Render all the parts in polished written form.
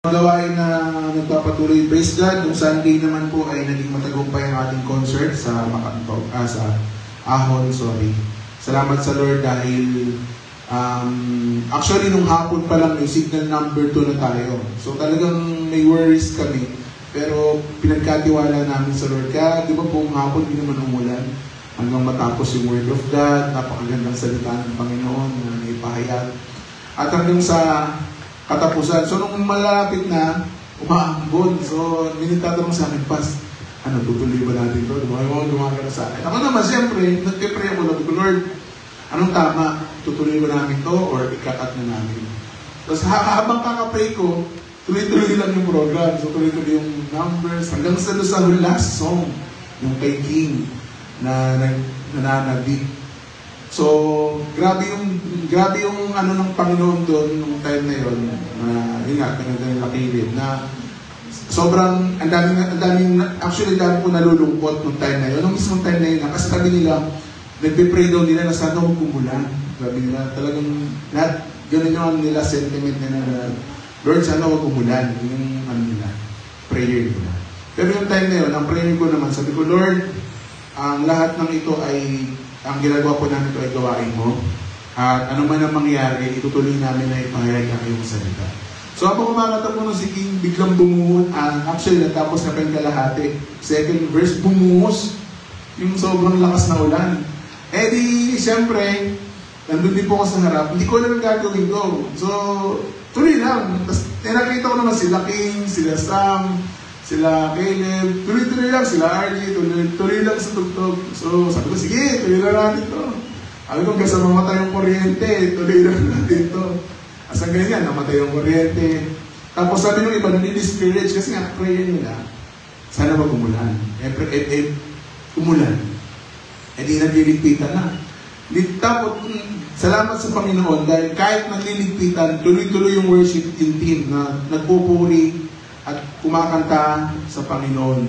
Gawain na nagpapatuloy, praise God. Yung Sunday naman po ay naging matagumpay ang ating concert sa Ahon, sorry. Salamat sa Lord dahil actually nung hapon pa lang yung signal number 2 na tayo. So talagang may worries kami. Pero pinagkatiwala namin sa Lord. Kaya di ba buong hapon hindi naman umulan hanggang matapos yung Word of God. Napakagandang salita ng Panginoon na naipahayag. At hanggang sa katapusan. So, nung malapit na, umaambon. So, minitatanong sa akin, Pas, tutuloy ba natin ito? Gumagano sa akin. Ako naman, siyempre, nagpipray ako lang, Lord, anong tama? Tutuloy ba namin ito or ikakat na namin? Tapos, habang kakapray ko, tuloy-tuloy lang yung program. So, tuloy-tuloy yung numbers. Hanggang sa last song, yung kay King, na nananabik. So, grabe yung ano ng Panginoon doon nung time na yun, yun nga, pinagdang lakilid, na sobrang, ang daming, actually, dami ko nalulungkot nung time na yun. Nung mismong time na yun, kasi sabi nila, nagpipray daw nila na sana huwag kumulan. Sabi nila, talagang, ganun yung nila sentiment nila na, Lord, sana huwag kumulan. Yung nila, prayer nila. Pero yung time na yun, ang prayer ko naman, sabi ko, Lord, ang lahat ng ito ay ang ginagawa po namin ito ay gawain mo. At ano man ang mangyari, itutuloy namin na ipahayag ang iyong salita. So habang kumakatak mo ng si King, biglang bumuhon. Actually, natapos na pa yung kalahati. Second verse, bumuhos yung sobrang lakas na ulan. Eh di, siyempre, nandun din po ako sa harap. Hindi ko alam yung gagawin ko. So, tuloy lang. Tapos, nakita ko naman sila King, sila Sam, sila Caleb, tuloy-tuloy lang, sila RG, tuloy lang sa tugtog. So, sabi ko, sige, tuloy lang natin ito. Sabi ko, kasi mamatay yung kuryente, tuloy lang natin ito. Asa ganyan, namatay yung kuryente. Tapos sabi nung iba, nani-discourage kasi nga, prayer nila, sana wag umulan. Umulan. Eh di nagliligpitan na. Tapos, salamat sa Panginoon dahil kahit nagliligpitan, tuloy-tuloy yung worship team na nagpupuri at kumakanta sa Panginoon.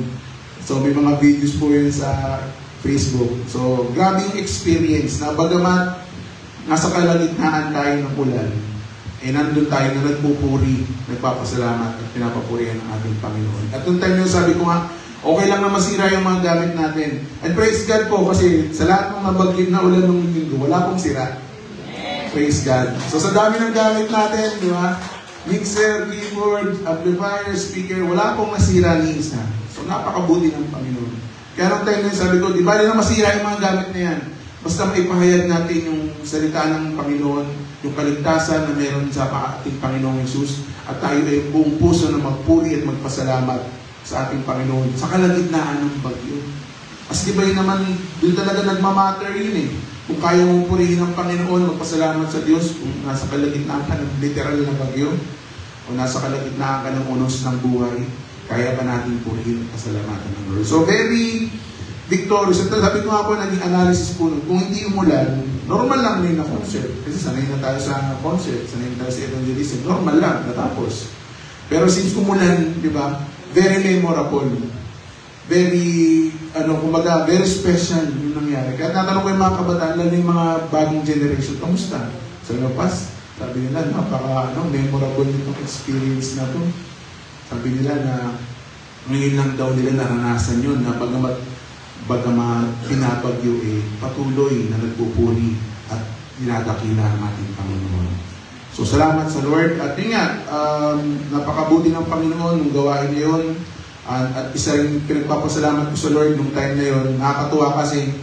So, may mga videos po yun sa Facebook. So, grabe yung experience na bagamat nasa kalagitnaan tayo ng ulan, nandun tayo na nagpupuri, nagpapasalamat at pinapapurihan ng ating Panginoon. At nung time yun, sabi ko nga, okay lang na masira yung mga gamit natin. And praise God po, kasi sa lahat ng nabagkit na ulan ng linggo, wala pong sira. Praise God. So, sa dami ng gamit natin, di ba? Mixer, keyboard, amplifier, speaker, wala pong nasira ni isa. So, napakabuti ng Panginoon. Kaya nung time na sabi ko, di ba na masira yung mga gamit na yan? Basta maipahayag natin yung salita ng Panginoon, yung kaligtasan na meron sa ating Panginoong Hesus, at tayo ay buong puso na magpuri at magpasalamat sa ating Panginoon sa kalagitnaan ng bagyo. Kasi di ba yun naman, doon talaga nagmamatter yun eh. Kung kaya mong purihin ang Panginoon, magpasalamat sa Diyos, kung nasa kalagitnaan ka ng literal na bagyo, o nasa kalagitnaan ka ng unos ng buhay, kaya pa natin purihin at pasalamatan ng Lord. So, very victorious. At sabi ko nga po, naging analysis po, kung hindi umulan, normal lang na concert. Kasi sanay na tayo sa concert, sanay na tayo sa evangelism, normal lang, natapos. Pero since umulan, di ba, very memorable. Very, kumbaga, very special yung nangyari. Kaya tatanong ko yung mga kabataan, lalo yung mga bagong generation, kamusta? Sa lapas, sabi nila, memorable itong experience na to. Sabi nila na, ngayon lang daw nila naranasan yun, na bagamat pinapagyo patuloy na nagpupuri at dinadakila ang ating Panginoon. So, salamat sa Lord. At yun nga, napakabuti ng Panginoon nung gawain niya yun. At isa rin pinagpapasalamat ko sa Lord nung time na yun. Nakakatuwa kasi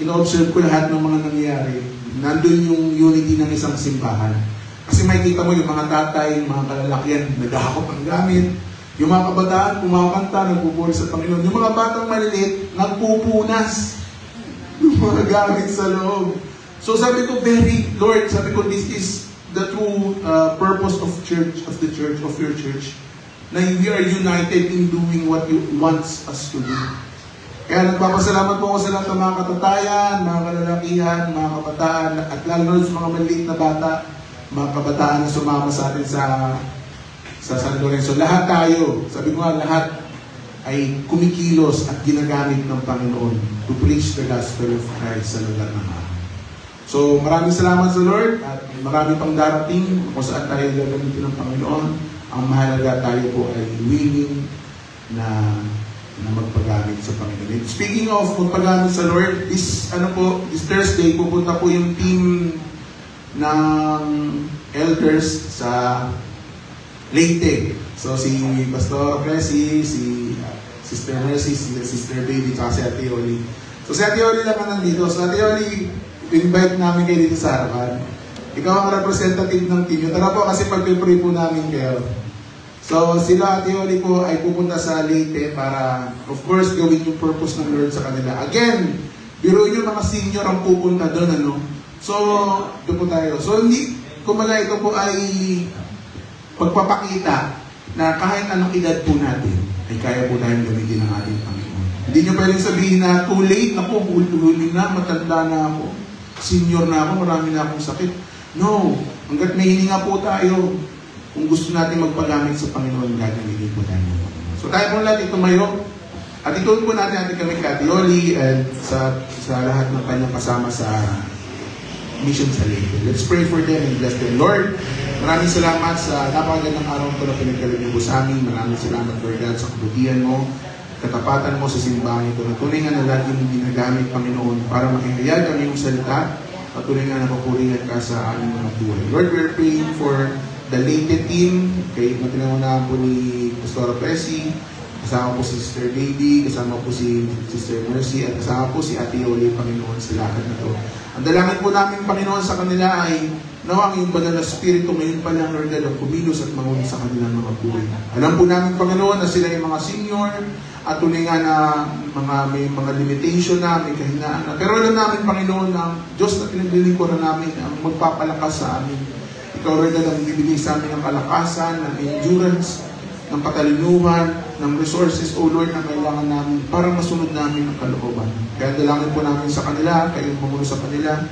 ino-observe ko lahat ng mga nangyayari. Nandun yung unity ng isang simbahan. Kasi makikita mo yung mga tatay, yung mga kalalakyan, naghahakot ng gamit. Yung mga kabataan, kumakanta, nagpupuri sa Panginoon. Yung mga batang maliliit, nagpupunas ng mga gamit sa loob. So sabi ko, Lord, sabi ko, this is the true purpose of the church, of your church. Na we are united in doing what you want us to do. Kaya nagpapasalamat po ako sa lahat ng mga katatayan, mga kalalakihan, mga kabataan, at lalo sa mga maliit na bata, mga kabataan na sumama sa atin sa San Lorenzo. Lahat tayo, sabi ko nga, lahat ay kumikilos at ginagamit ng Panginoon to preach the gospel of Christ sa lugar ng mga. So, maraming salamat sa Lord at marami pang darating kung saan tayo gagamitin ng Panginoon. Ang mahalaga tayo po ay willing na magpagamit sa Panginoon. Speaking of magpagamit sa Lord, this Thursday, pupunta po yung team ng elders sa Leyte. So, si Pastor Presi, si Sister Mercy, si Sister Baby, at si Ate Oli. So, si Ate Oli lang nandito. So, Ate Oli, invite namin kayo dito sa harapan. Ikaw ang representative ng team. Tara po kasi pag-pray po namin kayo. So, sila Ate Oli po ay pupunta sa Leyte para, of course, gawin yung purpose ng Lord sa kanila. Again, biruin yung mga senior ang pupunta doon, ano? So, doon po tayo. So, kumaga ito po ay pagpapakita na kahit anong edad po natin, ay kaya po tayong gamitin ng ating Panginoon. Hindi nyo pwedeng sabihin na too late, ako, huli na, matanda na ako, senior na ako, marami na akong sakit. No, hanggat may hininga po tayo, kung gusto natin magpagamit sa Panginoon, gagamitin po tayo ng Panginoon. So tayo po natin tumayo, at ituon po natin kami kay Ate Oli at sa lahat ng kanyang kasama sa mission sa Leyte. Let's pray for them and bless them. Lord, maraming salamat sa napakagandang araw ko na pinagkalagay mo sa amin. Maraming salamat, Lord God, sa kabutihan mo, katapatan mo sa simbahan ito. Tunay nga na lagi mong ginagamit, Panginoon, para makihayag ang iyong salita at tunay nga na mapuringan ka sa aming mga buhay. Lord, we're praying for the Leyte team, kay matinawanan po ni Pastor Presi, kasama po si Sister Baby, kasama po si Sister Mercy, at kasama po si Ate Oli, Panginoon, sa lakad na ito. Ang dalangin po namin, Panginoon, sa kanila ay nawang yung banal na Espiritu ngayon pa lang, Lord God, ang kumilos at mangunin sa kanilang mga buhay. Alam po namin, Panginoon, na sila yung mga senior at tunay nga na may mga limitation na, may kahinaan na. Pero alam namin, Panginoon, na ang Diyos na pinaglilingkuran namin ang magpapalakas sa amin. Ikaw, Lord God, ang bibigay sa amin ng kalakasan, ng endurance, ng katalinuhan, ng resources, O Lord, na kailangan namin para masunod namin ang kalooban. Kaya dalangin po namin sa kanila, kayong mamuno sa kanila.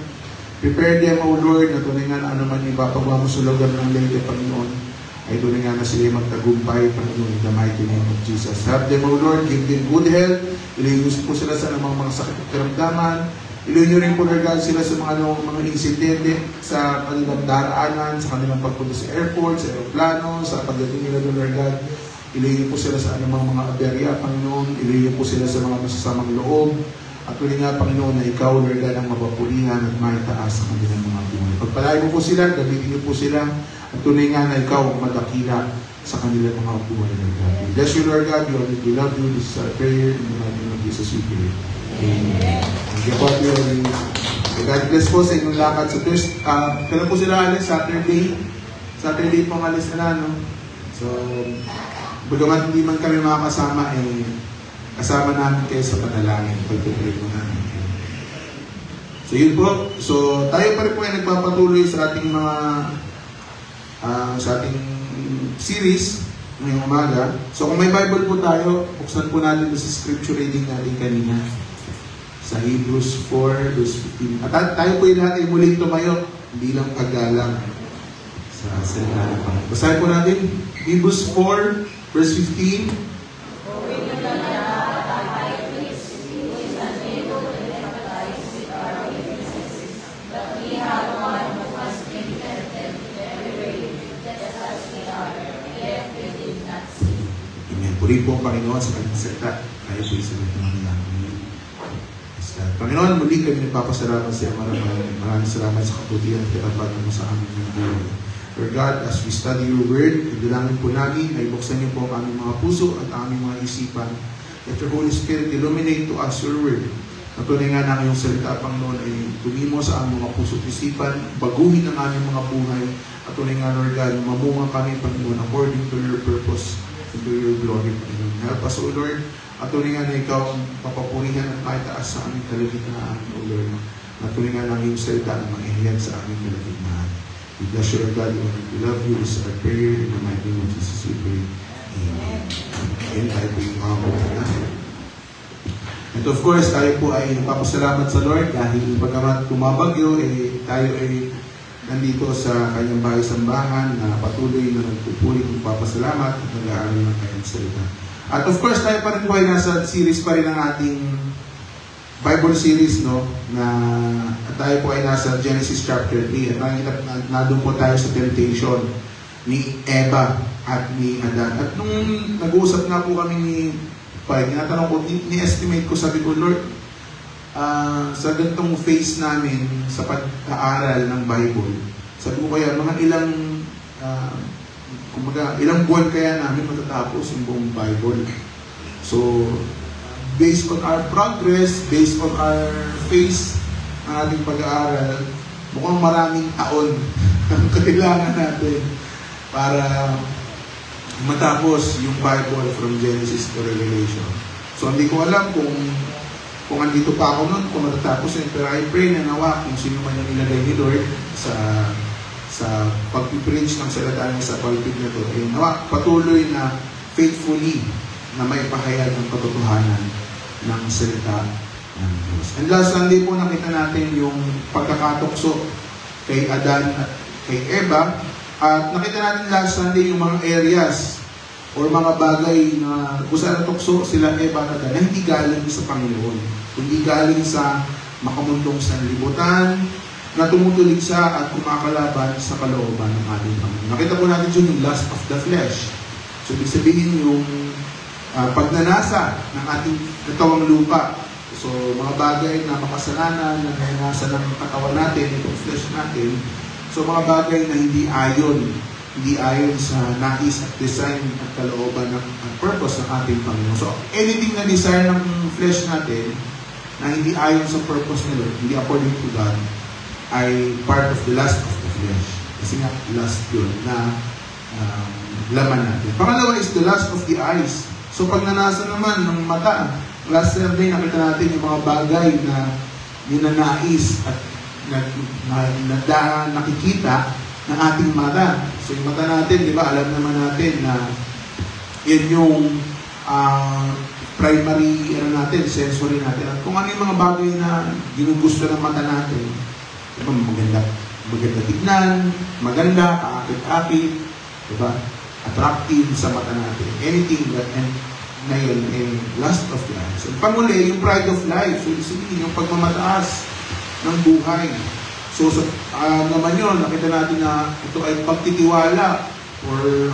Prepare them, O Lord, na tunay nga na anuman ipapagawa mo sa lugar ng Leyte, Panginoon, ay tunay nga na sila magtagumpay, Panginoon, in the mighty name of Jesus. Help them, O Lord, give them good health. Iligos po sila sa mga sakit at karamdaman. Iluhin nyo rin po, Lord God, sila sa mga insidente sa kanilang daraanan, sa kanilang pagpunta sa airport, sa aeroplano, sa pagdating nila doon, Lord God. Iluhin nyo po sila sa anumang mga aberya, Panginoon. Iluhin nyo po sila sa mga masasamang loob. At tuloy nga, Panginoon, na ikaw, Lord God, ang mapapulihan at maitaas sa kanilang mga buhay. Pagpalain mo po sila, gamitin nyo po sila. At tuloy nga na ikaw ang madakila sa kanilang mga buhay, Lord God. Bless you, Lord God. We love you. This is our prayer. In the name of Jesus, we pray. Amen. Thank you po, God bless po sa inyong lakad sa Thursday. Kailan po sila alis? Saturday pong alis na, no? So, bagamat hindi man kami makakasama, kasama namin kayo sa panalangin. Pagpapray mo namin. So, yun po. So, tayo pa rin po ay nagpapatuloy sa ating mga sa ating series ngayong umaga. So, kung may Bible po tayo, buksan po natin sa scripture reading natin kanina. Sa Hebrews 4, verse 15. At tayo po yung lahat ay muling tumayo, hindi lang paggalang sa salita ng Panginoon. Basahin po natin, Hebrews 4, verse 15. Amen. Puri po ang Panginoon sa kanyang salita. Tayo po isa ng Panginoon. Panginoon, muli kami nagpapasalamat sa iyo. Maraming salamat sa kabutihan at katapatan mo sa aming mga buhay. Lord God, as we study your word, idalangin po namin na ibuksan niyo po ang aming mga puso at aming mga isipan. Let your Holy Spirit illuminate to us your word. Natunay nga na ngayong salita, Panginoon, ay tumimo sa aming mga puso at isipan, baguhin ang aming mga buhay. At tunay nga, Lord God, mamunga kami, Panginoon, according to your purpose and to your glory, Panginoon. Help us, O Lord. At tunay nga na ikaw ang papapurihan at maitaas sa aming kalagitnaan, O Lord. At tunay nga na ngayong salita na mangyayag sa aming kalagitnaan. We bless you, God. We love you. This is our prayer. In the mighty name of Jesus, we pray. Amen. Amen. Tayo po yung mga na. And of course, tayo po ay nagpapasalamat sa Lord dahil pagkamat tumabagyo, tayo ay nandito sa kanyang bahay-sambahan na patuloy na nagpupuli ng papasalamat at nag-aaral ng kanyang salita. At of course, tayo pa rin po ay nasa series pa rin ng ating Bible series, no? Na tayo po ay nasa Genesis chapter 3 at nakikita na doon po tayo sa temptation ni Eva at ni Adan. At nung nag-uusap na po kami ni Pai, tinatanong ko, ni-estimate ko, sabi ko, Lord, sa ganitong phase namin sa pag-aaral ng Bible, sabi ko kaya, mga ilang buwan kaya namin matatapos yung buong Bible. So, based on our progress, based on our phase ng ating pag-aaral, mukhang maraming taon ang kailangan natin para matapos yung Bible from Genesis to Revelation. So, hindi ko alam kung andito pa ako nun, kung matatapos yun. Pero I pray na nawa kung sino man yung ilagay ni Lord sa pag-preach ng salita niya sa pulpit na ito. Eh, nawa, patuloy na faithfully na may pahayag ng katotohanan ng salita ng Diyos. And last Sunday po nakita natin yung pagkakatukso kay Adan at kay Eva. At nakita natin last Sunday yung mga areas or mga bagay na kung saan natukso sila Eva at Adan na hindi galing sa Panginoon. Hindi galing sa makamundong sanlibutan na tumutulig siya at kumakalaban sa kalooban ng ating Panginoon. Nakita po natin yun yung lust of the flesh. So, ibig sabihin yung pagnanasa ng ating katawang lupa. So, mga bagay na makasalanan, na nanasa ng katawan natin, itong flesh natin. So, mga bagay na hindi ayon sa nais at design at kalooban at purpose ng ating Panginoon. So, anything na desire ng flesh natin na hindi ayon sa purpose nila, hindi according to God, ay part of the lust of the flesh. Kasi nga, lust yun na laman natin. Pangalawa is the lust of the eyes. So, pag nanasa naman ng mata, last Saturday nakita natin yung mga bagay na ninanais at nakikita ng ating mata. So, yung mata natin, di ba, alam naman natin na yan yung primary natin, sensory natin. At kung ano yung mga bagay na ginugusto ng mata natin, diba, maganda tignan, maganda, kaakit-akit, diba, attractive sa mata natin. Anything that na yun, lust of life. So, panguli, yung pride of life. So, yung pagmamataas ng buhay. So, naman yun, nakita natin na ito ay pagtitiwala or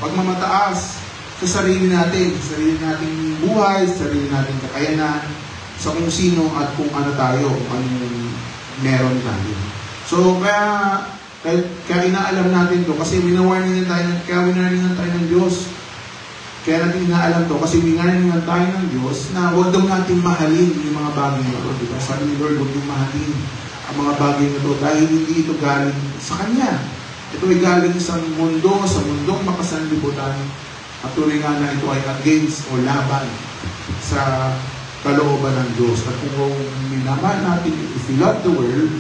pagmamataas sa sarili natin, sa sarili nating buhay, sa sarili nating kakayanan, sa kung sino at kung ano tayo, kung anong meron tayo. So, kaya inaalam natin to kasi winawarningan tayo ng Diyos. Kaya natin inaalam to kasi winawarningan tayo ng Diyos na huwag daw natin mahalin yung mga bagay na ito. Diba? Sabi ni Lord, huwag yung mahalin ang mga bagay na ito dahil hindi ito galing sa Kanya. Ito ay galing sa mundong makasanlibutan. At tuloy nga na ito ay against o laban sa kalooban ng Diyos. At kung minamahal natin, if we love the world,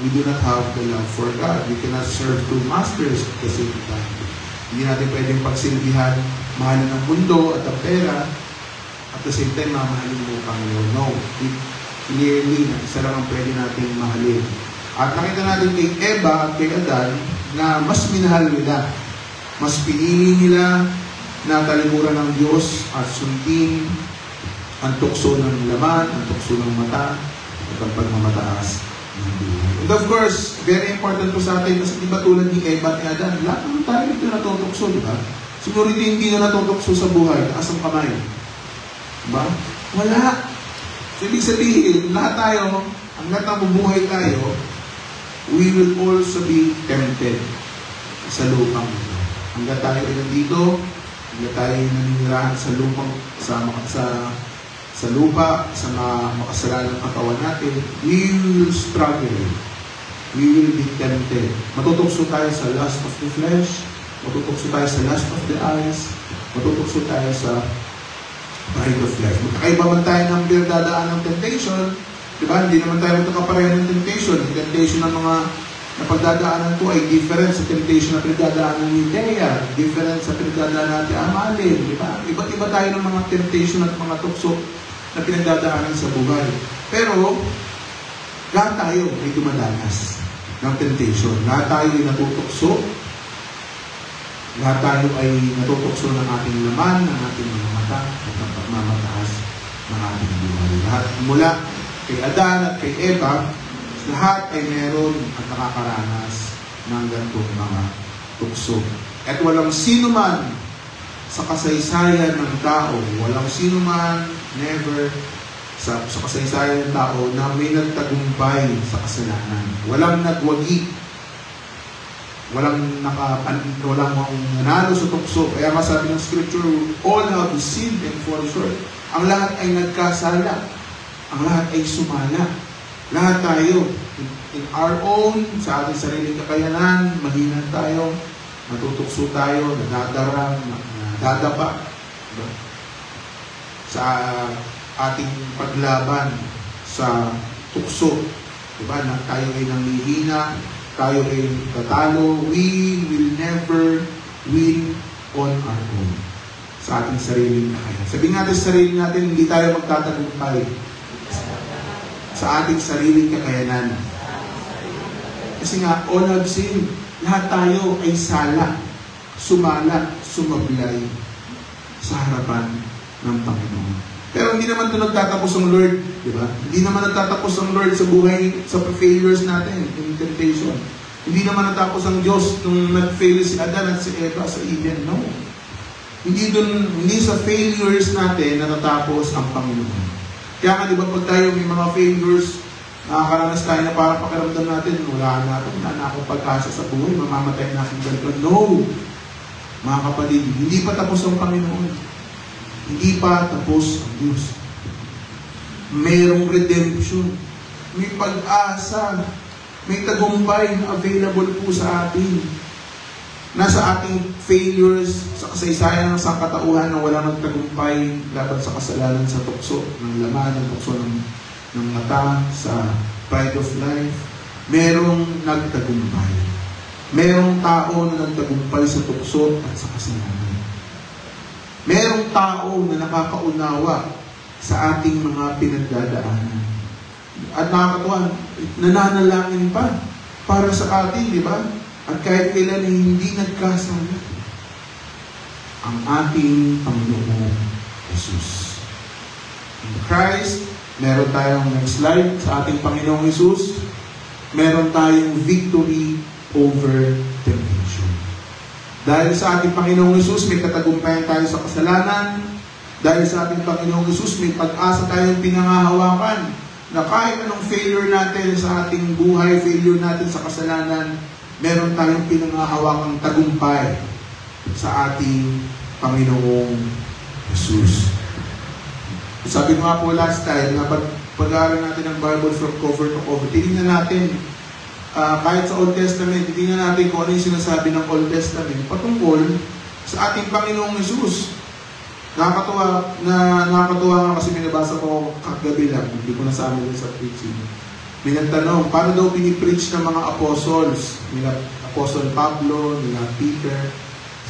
we do not have the love for God. We cannot serve two masters at the same time. Hindi natin pwedeng pagsilbihan, mahalin ang mundo at ang pera, at the same time, mamahalin mo ang Panginoon. No. Clearly, isa lang ang pwede natin mahalin. At nakita natin kay Eva at kay Adan na mas minahal nila. Mas pinili nila na talikuran ng Diyos at sundin ang tukso ng laman, ang tukso ng mata, at ang pagmamataas ng buhay. And of course, very important po sa atin kasi di ba tulad ni Eva at Adan, lahat naman tayo ito natutukso, di ba? Siguro hindi na natutukso sa buhay, taas ang kamay. Diba? Wala. So, ibig sabihin, lahat tayo, hanggat nabubuhay tayo, we will also be tempted sa lupang ito. Hanggat tayo ay nandito, hanggat tayo ay naninirahan sa lupang, sa lupa, sa makasalanang katawan natin, we will struggle. We will be tempted. Matutukso tayo sa lust of the flesh, matutukso tayo sa lust of the eyes, matutukso tayo sa pride of life. Magkakaiba man tayo ng dadaan ng temptation, di ba? Hindi naman tayo magkakapareho ng temptation. Yung temptation ng mga napagdadaanan ko ay different sa temptation na pinagdadaanan ni Dea, different sa pinagdadaanan natin Amalin, di ba? Iba't iba tayo ng mga temptation at mga tukso na pinagdadaanan sa buhay. Pero, lahat tayo ay dumadanas ng temptation. Lahat tayo ay natutukso. Lahat tayo ay natutukso ng ating laman, ng ating mga mata, at ng pagmamataas ng ating buhay. Lahat mula kay Adan at kay Eva, lahat ay meron at nakakaranas ng ganitong mga tukso. At walang sino man sa kasaysayan ng tao, walang sino man, never, sa kasaysayan ng tao na may nagtagumpay sa kasalanan. Walang nagwagi. Walang nanalo sa tukso. Kaya masabi ng Scripture, all have sinned and fall short. Ang lahat ay nagkasala. Ang lahat ay sumala. Lahat tayo, in our own, sa ating sariling kakayanan, mahina tayo, natutukso tayo, nadadarang, nadadapa. Diba? Sa ating paglaban sa tukso. Diba? Na tayo ay nanghihina, tayo ay tatalo, we will never win on our own. Sa ating sariling kakayanan. Sabihin natin sa sarili natin, hindi tayo magtatagumpay sa ating sariling kakayanan. Kasi nga, all have sinned. Lahat tayo ay sala, sumala, sumablay sa harapan ng Panginoon. Pero hindi naman ito nagtatapos ang Lord, di ba? Hindi naman nagtatapos ang Lord sa buhay, sa failures natin, in temptation. Hindi naman natapos ang Diyos nung nag-fail si Adan at si Eva sa Eden. No. Hindi sa failures natin natatapos ang Panginoon. Kaya nga, di ba, pag tayo may mga failures, nakakaranas tayo na parang pakiramdam natin, wala na akong pag-asa sa buhay, mamamatay na akong ganito. No! Mga kapatid, hindi pa tapos ang Panginoon. Hindi pa tapos ang Diyos. Mayroong redemption. May pag-asa. May tagumpay na available po sa atin. Nasa ating failures, sa kasaysayan ng sangkatauhan na walang nagtagumpay laban sa kasalanan sa tukso ng laman, ng tukso ng mata, sa pride of life, merong nagtagumpay. Merong tao na nagtagumpay sa tukso at sa kasalanan. Merong tao na nakakaunawa sa ating mga pinagdadaanan. At nakakatuwa, nananalangin pa para sa atin, di ba? At kahit kailan hindi nagkasala ang ating Panginoong Jesus. In Christ, meron tayong next slide sa ating Panginoong Jesus. Meron tayong victory over temptation. Dahil sa ating Panginoong Jesus, may katagumpayan tayo sa kasalanan. Dahil sa ating Panginoong Jesus, may pag-asa tayong pinangahawakan na kahit anong failure natin sa ating buhay, failure natin sa kasalanan, meron tayong pinangahawakang tagumpay sa ating Panginoong Jesus. Sabi ko nga po last time, na pag-aaral natin ang Bible from cover to cover, tingnan natin, kahit sa Old Testament, tingnan natin kung ano yung sinasabi ng Old Testament patungkol sa ating Panginoong Jesus. Nakakatuwa nga kasi minabasa ko kagabi lang, hindi ko nasabi din sa preaching. May nagtanong, paano daw pinipreach ng mga apostles? Nila Apostle Pablo, nila Peter,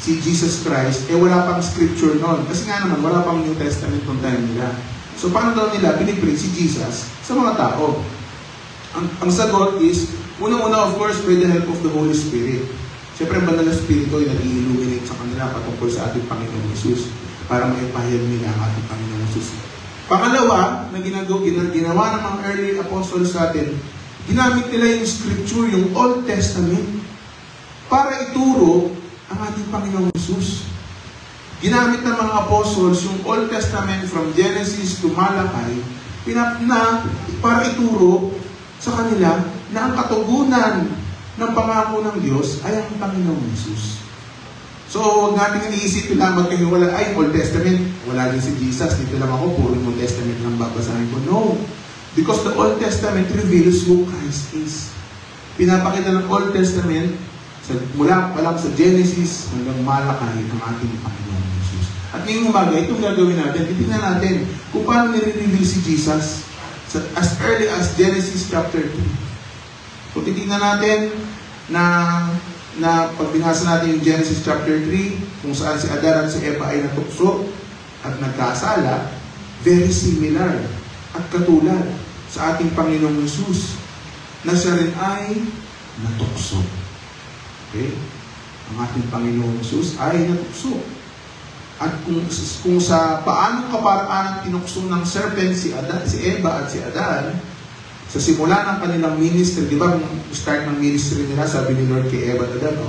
si Jesus Christ, wala pang scripture noon. Kasi nga naman, wala pang New Testament noong time nila. So paano daw nila pinipreach si Jesus sa mga tao? Ang sagot is, unang-una of course, with the help of the Holy Spirit. Siyempre, ang banal na Espiritu ay nag-illuminate sa kanila patungkol sa ating Panginoong Jesus para maipahayag nila ang ating Panginoong Jesus. Pangalawa, na ginawa ng mga early apostles natin, ginamit nila yung scripture, yung Old Testament, para ituro ang ating Panginoong Jesus. Ginamit ng mga apostles yung Old Testament from Genesis to Malachi, para ituro sa kanila na ang katugunan ng pangako ng Diyos ay ang Panginoong Jesus. So, huwag natin iniisip lamang kayo, Old Testament, wala din si Jesus, dito lang ako, puro Old Testament lang babasahin ko. No. Because the Old Testament reveals who Christ is. Pinapakita ng Old Testament, mula pa lang sa Genesis hanggang Malachi, ang ating Panginoon Jesus. At ngayong umaga, itong gagawin natin, titignan natin kung paano nire-reveal si Jesus as early as Genesis chapter 2. So, titignan natin na pag binasa natin yung Genesis chapter 3, kung saan si Adan at si Eva ay natukso at nagkasala, very similar at katulad sa ating Panginoong Jesus na siya rin ay natukso. Okay? Ang ating Panginoong Jesus ay natukso. At kung sa paanong kaparaan tinukso ng serpent si Eva at si Adan, sa simula ng kanilang ministry, di ba, start ng ministry nila, sabi ni Lord kay Eva at Adan,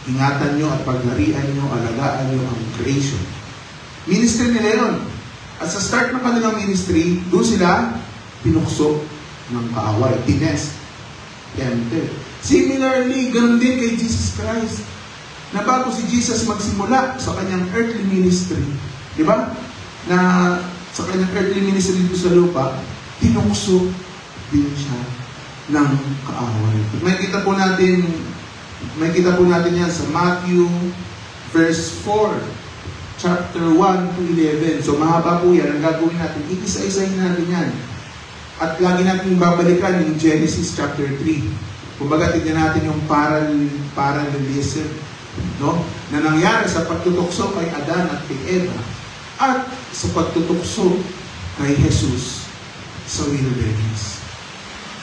ingatan nyo at pagharian nyo, alagaan nyo ang creation. Ministry nila yun. At sa start ng kanilang ministry, doon sila pinukso ng kaaway, tinest, tempted. Similarly, ganun din kay Jesus Christ. Na bago si Jesus magsimula sa kanyang earthly ministry, di ba? Na sa kanyang earthly ministry dito sa lupa, tinukso din siya ng kaaway. May kita po natin yan sa Matthew verse 4, chapter 1 to 11. So mahaba po yan. Ang gagawin natin, iisa-isahin natin yan. At lagi natin babalikan yung Genesis chapter 3. Kumbaga, tignan natin yung parallelism, no? Na nangyari sa pagtutukso kay Adan at kay Eva at sa pagtutukso kay Jesus sa wilderness.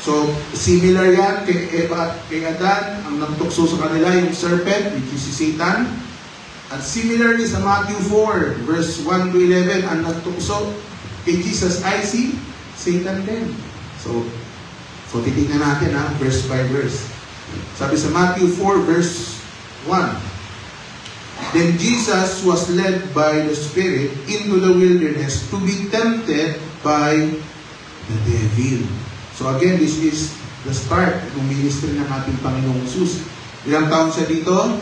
So, similar yan kay Eva at kay Adan. Ang nagtukso sa kanila yung serpent, which is si Satan. At similarly sa Matthew 4, verse 1 to 11, ang nagtukso kay Jesus ay si Satan din. So titignan natin verse by verse. Sabi sa Matthew 4, verse 1, Then Jesus was led by the Spirit into the wilderness to be tempted by the devil. So again, this is the start ng ministry ng ating Panginoong Jesus. Ilang taon siya dito?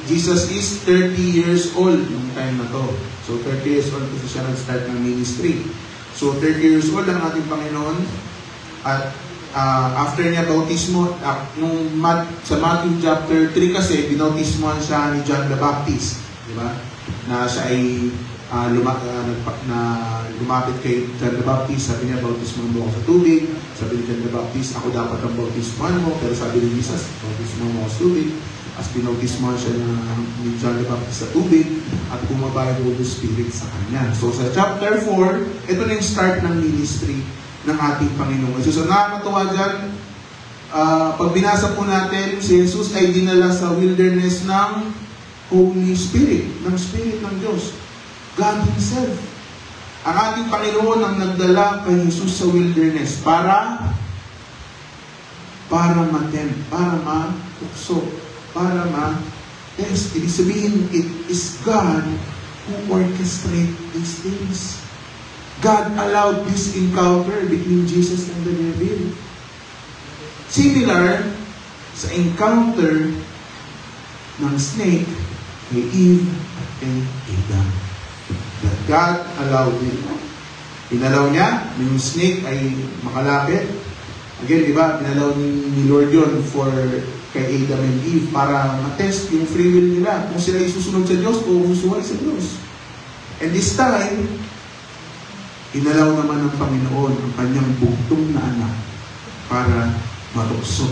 Jesus is 30 years old yung time na to. So 30 years old kasi siya nag-start ng ministry. So 30 years old ang ating Panginoon. At after niya bautismo, sa Matthew chapter 3 kasi, binautismohan siya ni John the Baptist. Di ba? Na siya ay lumapit kay John the Baptist. Sabi niya, bautismohan mo ako sa tubig. Sabi ni John the Baptist, ako dapat ang bautismohan mo. Pero sabi ni Jesus, bautismohan mo ako sa tubig. As binautismohan siya ni John the Baptist sa tubig at bumaba yung Holy Spirit sa kanya. So sa chapter 4, ito na yung start ng ministry ng ating Panginoon. So nakakatawa dyan, pag binasa po natin, si Jesus ay dinala sa wilderness ng Holy Spirit, ng Spirit ng Diyos. God Himself. Ang ating Panginoon ang nagdala kay Jesus sa wilderness para matempt, para matukso, para ma-test. Ibig sabihin, it is God who orchestrates these things. God allowed this encounter between Jesus and the devil. Similar sa encounter ng snake kay Eve at kay Adam. That God allowed it. Pinalaw niya, yung snake ay makalapit. Again, di ba, pinalaw ni Lord yun for kay Adam and Eve para matest yung free will nila. Kung sila isusunod sa Diyos o susuway sa Diyos. And this time, inalaw naman ng Panginoon ang kanyang bugtong na anak para matukso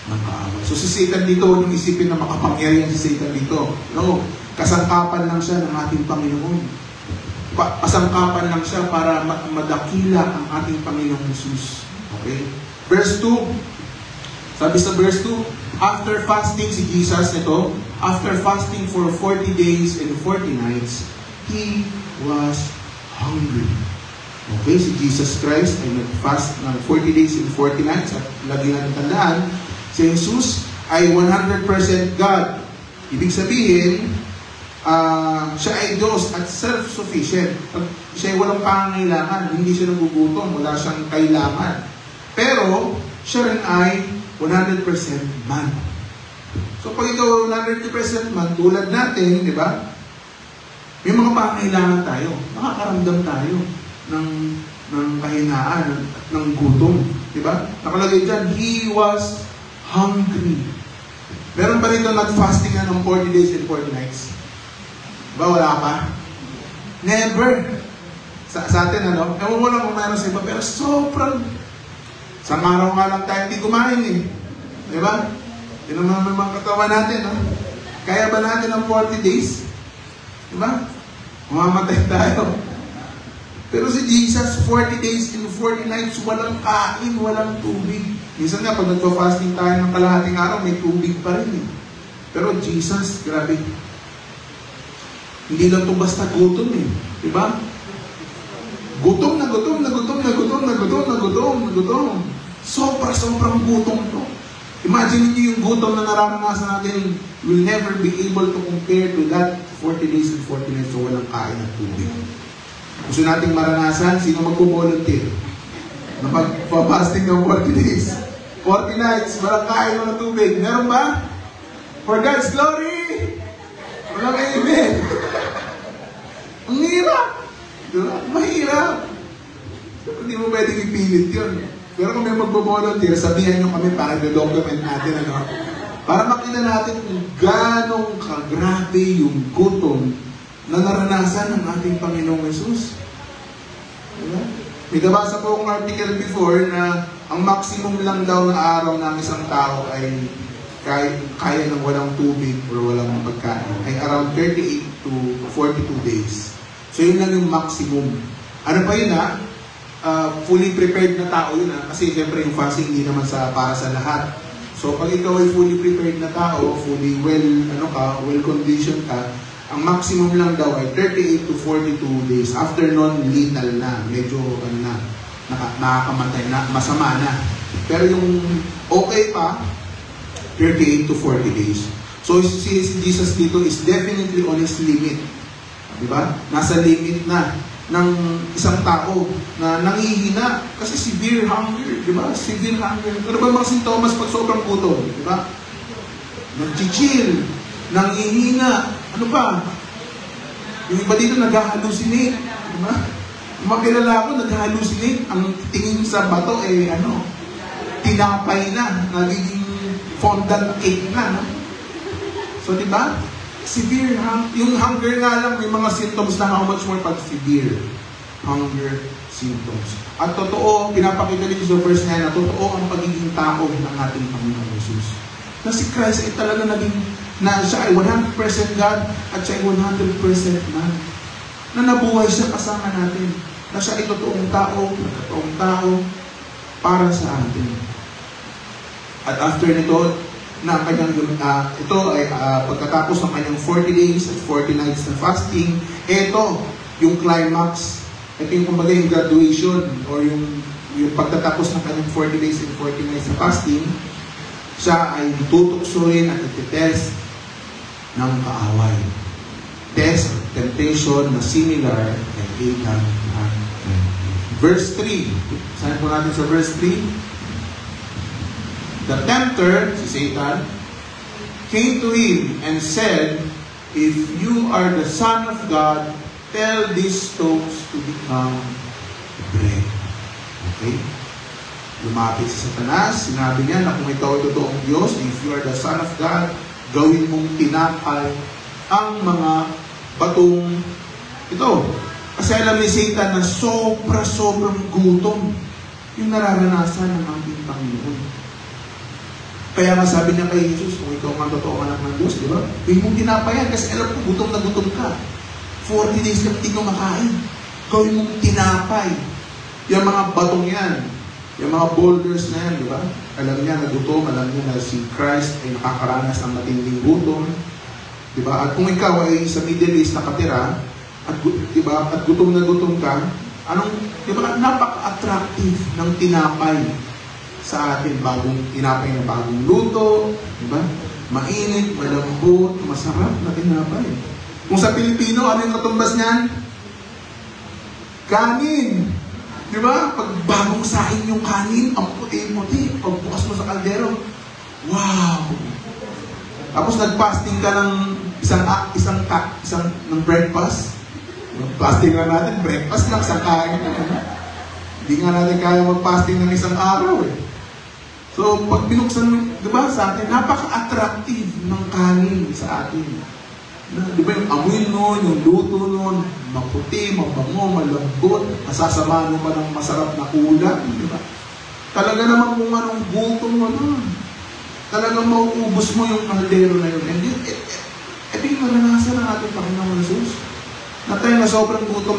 ng kaaway. So si Satan dito, huwag niyong isipin na makapangyarihan si Satan dito. No, kasangkapan lang siya ng ating Panginoon. Kasangkapan lang siya para madakila ang ating Panginoong Jesus. Okay? Verse 2. Sabi sa verse 2, after fasting si Jesus, after fasting for 40 days and 40 nights, He was hungry. Okay, si Jesus Christ ay nag-fast ng 40 days and 40 nights at lagi natin tandaan, si Jesus ay 100% God. Ibig sabihin, siya ay Diyos at self-sufficient. Siya ay walang pangangailangan, hindi siya nagugutom, wala siyang kailangan. Pero, siya rin ay 100% man. So, pag ikaw 100% man, tulad natin, di ba? May mga pangangailangan tayo. Makakaramdam tayo ng kahinaan, ng gutom. Diba? Nakalagay dyan, He was hungry. Meron pa rin nag-fasting na ng 40 days and 40 nights. Diba? Wala pa? Never. Sa atin, ewan mo lang kung meron sa iba, pero sobrang sa araw nga lang tayo hindi kumain eh. Diba? Yun ang mga katawan natin. Kaya ba natin ang 40 days? Diba? Mamamatay tayo. Pero si Jesus, 40 days and 40 nights, walang kain, walang tubig. Minsan nga, pag nagpa-fasting tayo ng kalahating araw, may tubig pa rin eh. Pero Jesus, grabe. Hindi lang ito basta gutom eh. Diba? Gutom na gutom na gutom na gutom na gutom na gutom na gutom. Sobrang gutom ito. Imagine niyo yung gutom na nararanasan natin, will never be able to compare to that 40 days and 40 nights so walang kain at tubig. Gusto nating maranasan, sino magpo-volunteer? Na magpa-fasting ng 40 days, 40 nights, walang kain, walang tubig. Meron ba? For God's glory! Walang amen. Ang hirap. Diba? Mahirap. Hindi mo pwedeng ipilit yun. Pero kung may magbo-volunteer, sabihan nyo kami para i-document natin, ano? Para makita natin kung gano'ng kagrabe yung gutom na naranasan ng ating Panginoong Yesus. Diba? May nabasa po akong article before na ang maximum lang daw na araw ng isang tao ay kaya ng walang tubig or walang pagkain ay around 38 to 42 days. So yun lang yung maximum. Ano pa yun fully prepared na tao yun kasi siyempre yung fasting hindi naman para sa lahat. So pag ikaw ay fully prepared na tao, fully well-conditioned ka, ang maximum lang daw ay 38 to 42 days. After nun, lethal na. Medyo nakakamatay na, masama na. Pero yung okay pa, 38 to 40 days. So si Jesus dito is definitely on his limit. Diba? Nasa limit na ng isang tao na nangihina kasi severe hunger, di ba? Severe hunger. Ano ba mga sintomas pag sobrang gutom, di ba? Nag-chill, nangihina, ano ba? Yung iba dito nag-hallucinate, di ba? Yung mga kilala ko nag-hallucinate, ang tingin sa bato tinapay na, nagiging fondant cake na, no? So, di ba? Severe hunger. Yung hunger nga lang, may mga symptoms na how much more pag severe hunger symptoms. At totoo, pinapakita dito sa verse 9 na totoo ang pagiging tao ng ating Panginoon Jesus. Na si Christ ay talaga na siya ay 100% God at siya ay 100% man. Na nabuhay siya kasama natin. Na siya ay totoong tao para sa atin. At after nito, na kanyang ito ay pagkatapos ng kanyang 40 days at 40 nights na fasting, ito yung climax, ito yung kumbaga yung graduation or yung pagtatapos ng kanyang 40 days and 40 nights na fasting, siya ay tutuksoin at iti-test ng kaaway. Test, temptation na similar kay Adam at verse 3. Saan po natin sa verse 3? The tempter, si Satan, came to him and said, "If you are the Son of God, tell these stones to become bread." Okay? Lumapit si Satanas, sinabi niya na kung ikaw ay totoong Diyos, if you are the Son of God, gawin mong tinapay ang mga batong ito. Kasi alam ni Satan na sobrang gutom yung nararanasan ng ating Panginoon. Kaya nga sabi niya kay Jesus, kung ikaw nga totoo anak ng Diyos, di ba? Huwag mong tinapayan kasi alam ko, gutom na gutom ka. 40 days ka hindi kumakain. Gawin mong tinapay. Yung mga batong yan, yung mga boulders na yan, di ba? Alam niya na gutom, alam niya na si Christ ay nakakaranas ng matinding gutom. Di ba? At kung ikaw ay sa Middle East nakatira, at, di ba? At gutom na gutom ka, di ba? Napaka-attractive ng tinapay sa atin, tinapay na bagong luto, diba? Mainit, malambot, masarap na tinapay. Kung sa Pilipino, ano yung katumbas niyan? Kanin! Diba? Pag bagong sahin yung kanin, ang puti-puti. Pag bukas mo sa kaldero, wow! Tapos nag-fasting ka ng isang ng breakfast. Fasting lang natin, breakfast lang, isang kain. Hindi nga natin kaya mag-fasting ng isang araw So, pag binuksan mo, di ba, sa atin, napaka-attractive ng kanin sa atin. Di ba, yung amoy nun, yung luto nun, maputi, mabango, malambot, masasama mo pa ng masarap na ulam, di ba? Talaga naman kung anong gutom mo nun. Talagang mauubos mo yung kaldero na yun. And ito yung naranasan ng ating Panginoon Jesus. Na tayo na sobrang gutom,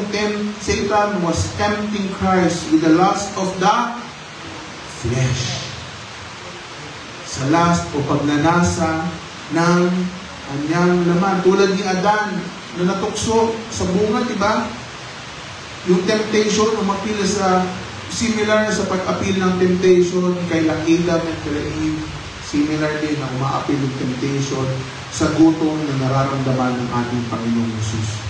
Satan was tempting Christ with the lust of the flesh. Sa last o pagnanasa ng kanyang laman. Tulad ni Adan na natukso sa bunga, di ba? Yung temptation, umapil similar sa pag-apil ng temptation kay Adam at kay Eve similar din na umaapil ng temptation sa gutom na nararamdaman ng ating Panginoong Jesus.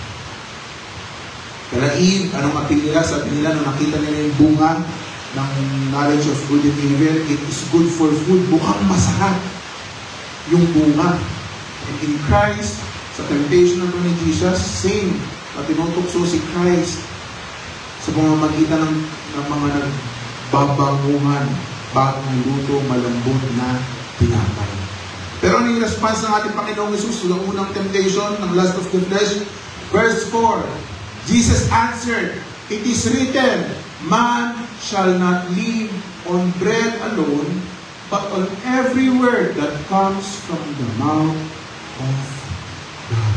Kala Eve, anong apil nila? Sabi nila, nung nakita nila yung bunga ng knowledge of good and evil, it is good for food. Mukhang masarap yung bunga. And in Christ, sa temptation na ni Jesus, same. At tinutokso si Christ sa pamamagitan ng mga nagbabangungan, bagong luto, malambot na tinapay. Pero ano yung response ng ating Panginoong Jesus sa unang temptation ng lust of the flesh? Verse 4, Jesus answered, "It is written, man shall not live on bread alone, but on every word that comes from the mouth of God."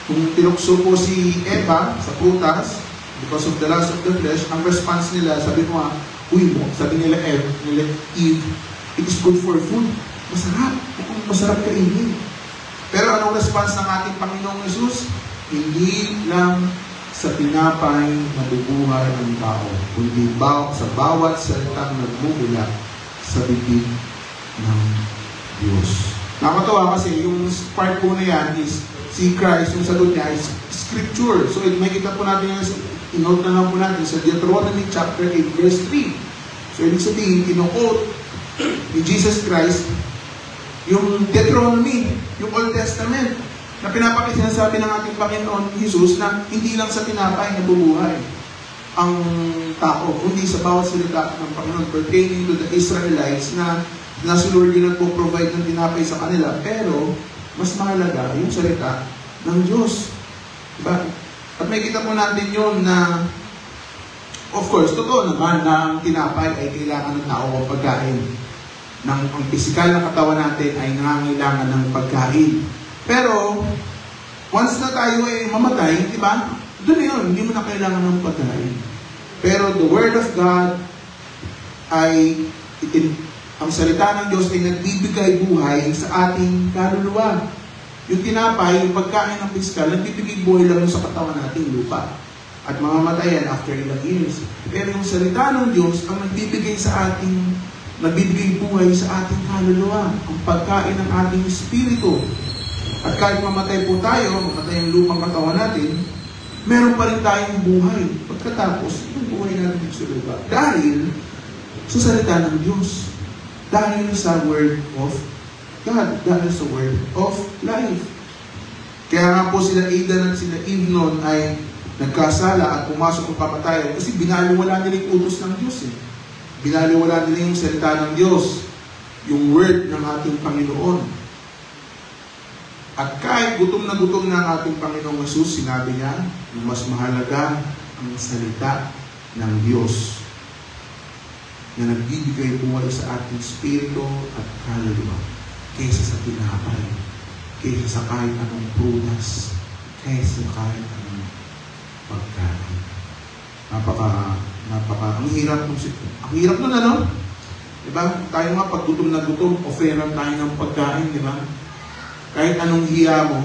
Kung tinukso po si Eva sa prutas, because of the lust of the flesh, ang response nila, sabi sabi nila Eve, it is good for food. Masarap kainin. Pero anong response ng ating Panginoong Jesus? Hindi lang sa tinapay nabubuhay ang tao, kundi sa bawat salitang nagmumula sa bibig ng Diyos. Nakakatawa kasi yung part po na yan is si Christ, yung sagot niya is Scripture. So makikita po natin yung inote na lang po natin sa Deuteronomy chapter 8 verse 3. So ibig sabihin, ino-quote ni Jesus Christ yung Deuteronomy, yung Old Testament, na sinasabi ng ating Panginoon Jesus na hindi lang sa tinapay nabubuhay ang tao, kundi sa bawat salita ng Panginoon pertaining to the Israelites na si Lord yun nagpo-provide ng tinapay sa kanila. Pero mas mahalaga yung salita ng Diyos. Diba? At may kita po natin yun na, of course, totoo naman na ang tinapay ay kailangan ng tao ang pagkain. Ang pisikal na katawan natin ay nangangailangan ng pagkain. Pero, once na tayo ay mamatay, di ba? Doon na yun, hindi mo na kailangan ng pagkain. Pero the Word of God ay, ang salita ng Diyos ay nagbibigay buhay sa ating kaluluwa. Yung tinapay, yung pagkain ng pisikal, nagbibigay buhay lang sa katawan nating lupa. At mamamatayan after ilang years. Pero yung salita ng Diyos ang nagbibigay buhay sa ating kaluluwa, ang pagkain ng ating espiritu. At kahit mamatay po tayo, mamatay ang lupang katawan natin, meron pa rin tayong buhay. Pagkatapos, yung buhay natin sa lupa. Dahil sa salita ng Diyos. Dahil sa Word of God. Dahil sa Word of life. Kaya nga po sila Adan at sila Eve noon ay nagkasala at pumasok ng papatayan kasi binaliwala nila yung utos ng Diyos. Binaliwala nila yung salita ng Diyos. Yung Word ng ating Panginoon. At kahit gutom na ang ating Panginoong Jesus, sinabi niya, mas mahalaga ang salita ng Diyos na nagbibigay buhay sa ating spirito at kaluluwa kaysa sa tinapay, kaysa sa kahit anong prutas, kaysa sa kahit anong pagkain. Ang hirap nun, ano? Diba? Tayo nga, pag gutom na gutom, offeran tayo ng pagkain, diba? Kahit anong hiya mo,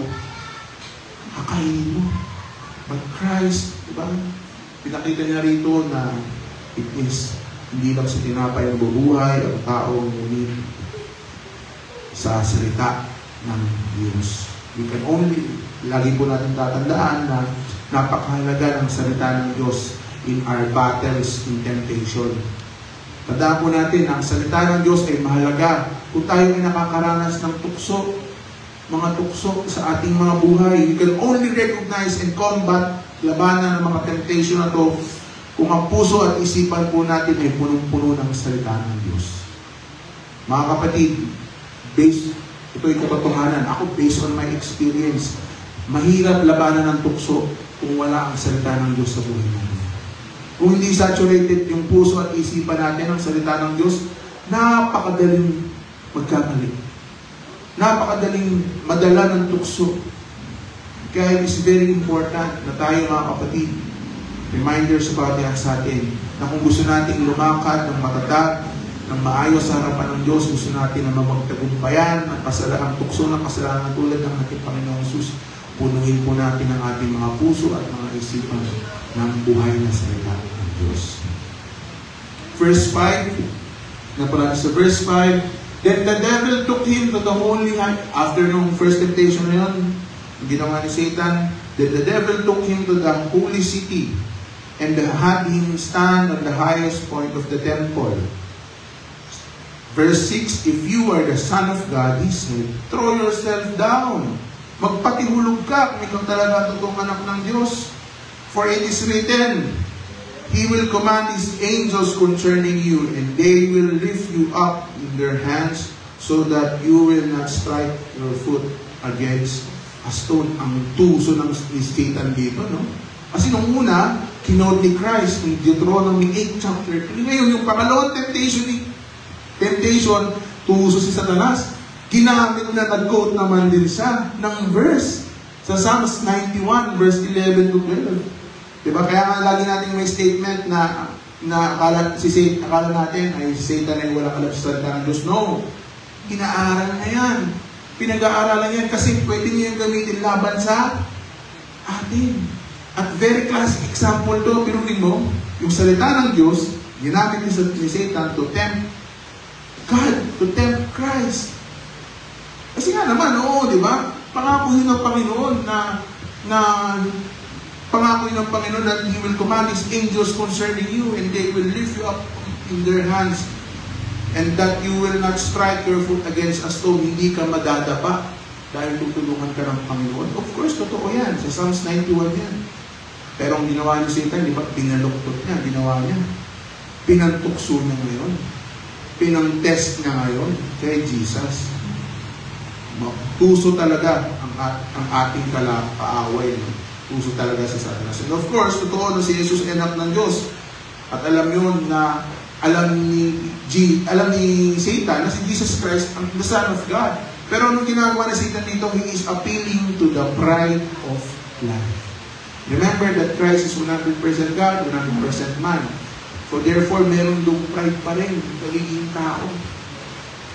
kakainin mo. But Christ, diba? Pinakita niya rito na it is hindi lang sa tinapay ang bubuhay ang tao, ngunit sa salita ng Diyos. We can only, lagi po natin tatandaan na napakahalaga ng salita ng Diyos in our battles in temptation. Tandaan po natin, ang salita ng Diyos ay mahalaga. Kung tayo ay nakakaranas ng mga tukso sa ating mga buhay, we can only recognize and combat labanan ng mga temptation na to kung ang puso at isipan po natin ay punong-puno ng salita ng Diyos. Mga kapatid, ito ay katotohanan. Ako, based on my experience, mahirap labanan ng tukso kung wala ang salita ng Diyos sa buhay natin. Kung hindi saturated yung puso at isipan natin ng salita ng Diyos, napakadaling magkamali. Napakadaling madala ng tukso. Kaya it is very important na tayo, mga kapatid, reminders about yan sa atin, na kung gusto natin lumakad ng matatag, ng maayos sa harapan ng Diyos, gusto natin na magtagumpayan ang tukso ng kasalanan tulad ng ating Panginoong Jesus, punuhin po natin ang ating mga puso at mga isipan ng buhay na salita ng Diyos. Verse 5, na pala sa verse 5, Then the devil took him to the holy high. After nung first temptation na yun, ginawa ni Satan, then the devil took him to the holy city and had him stand on the highest point of the temple. Verse 6, if you are the Son of God, he said, throw yourself down. Magpatihulog ka kung ikaw talaga totoong anak ng Diyos. For it is written, He will command His angels concerning you, and they will lift you up in their hands, so that you will not strike your foot against a stone. Ang tuso ng Satan dito, no? Kasi nung una, kinote ni Christ, in Deuteronomy 8 chapter 3. Ngayon, yung pangalawang temptation, tuso si Satanas. Ginamit na nag-quote naman din siya ng verse sa Psalms 91, verse 11 to 12. Diba? Kaya nga lagi natin may statement na akala natin ay si Satan ay walang alam sa salita ng Diyos. No. Inaaral na yan. Pinag-aaralan yan kasi pwede niyo yung gamitin laban sa atin. At very classic example to, piruin mo, yung salita ng Diyos, ginamit ni Satan to tempt God, to tempt Christ. Kasi nga naman, oo, di ba? Pangako yun ng Panginoon pangako yun ng Panginoon that He will command His angels concerning you, and they will lift you up in their hands, and that you will not strike your foot against a stone. Hindi ka madadapa dahil tutulungan ka ng Panginoon. Of course, totoo yan. Sa Psalms 91 yan. Pero ang ginawa ni Satan, di ba? Pinaluktot niya. Ginawa niya. Pinantukso niya ngayon. Pinang-test niya ngayon kay Jesus. Tuso talaga ang ating kaaway. Puso talaga sa Satanas. And of course, totoo na si Jesus ay anak ng Diyos. At alam yun na, alam ni Satan na si Jesus Christ ang the Son of God. Pero anong ginagawa na Satan dito? He is appealing to the pride of life. Remember that Christ is 100% God, 100% man. So therefore, meron doong pride pa rin, pagiging tao.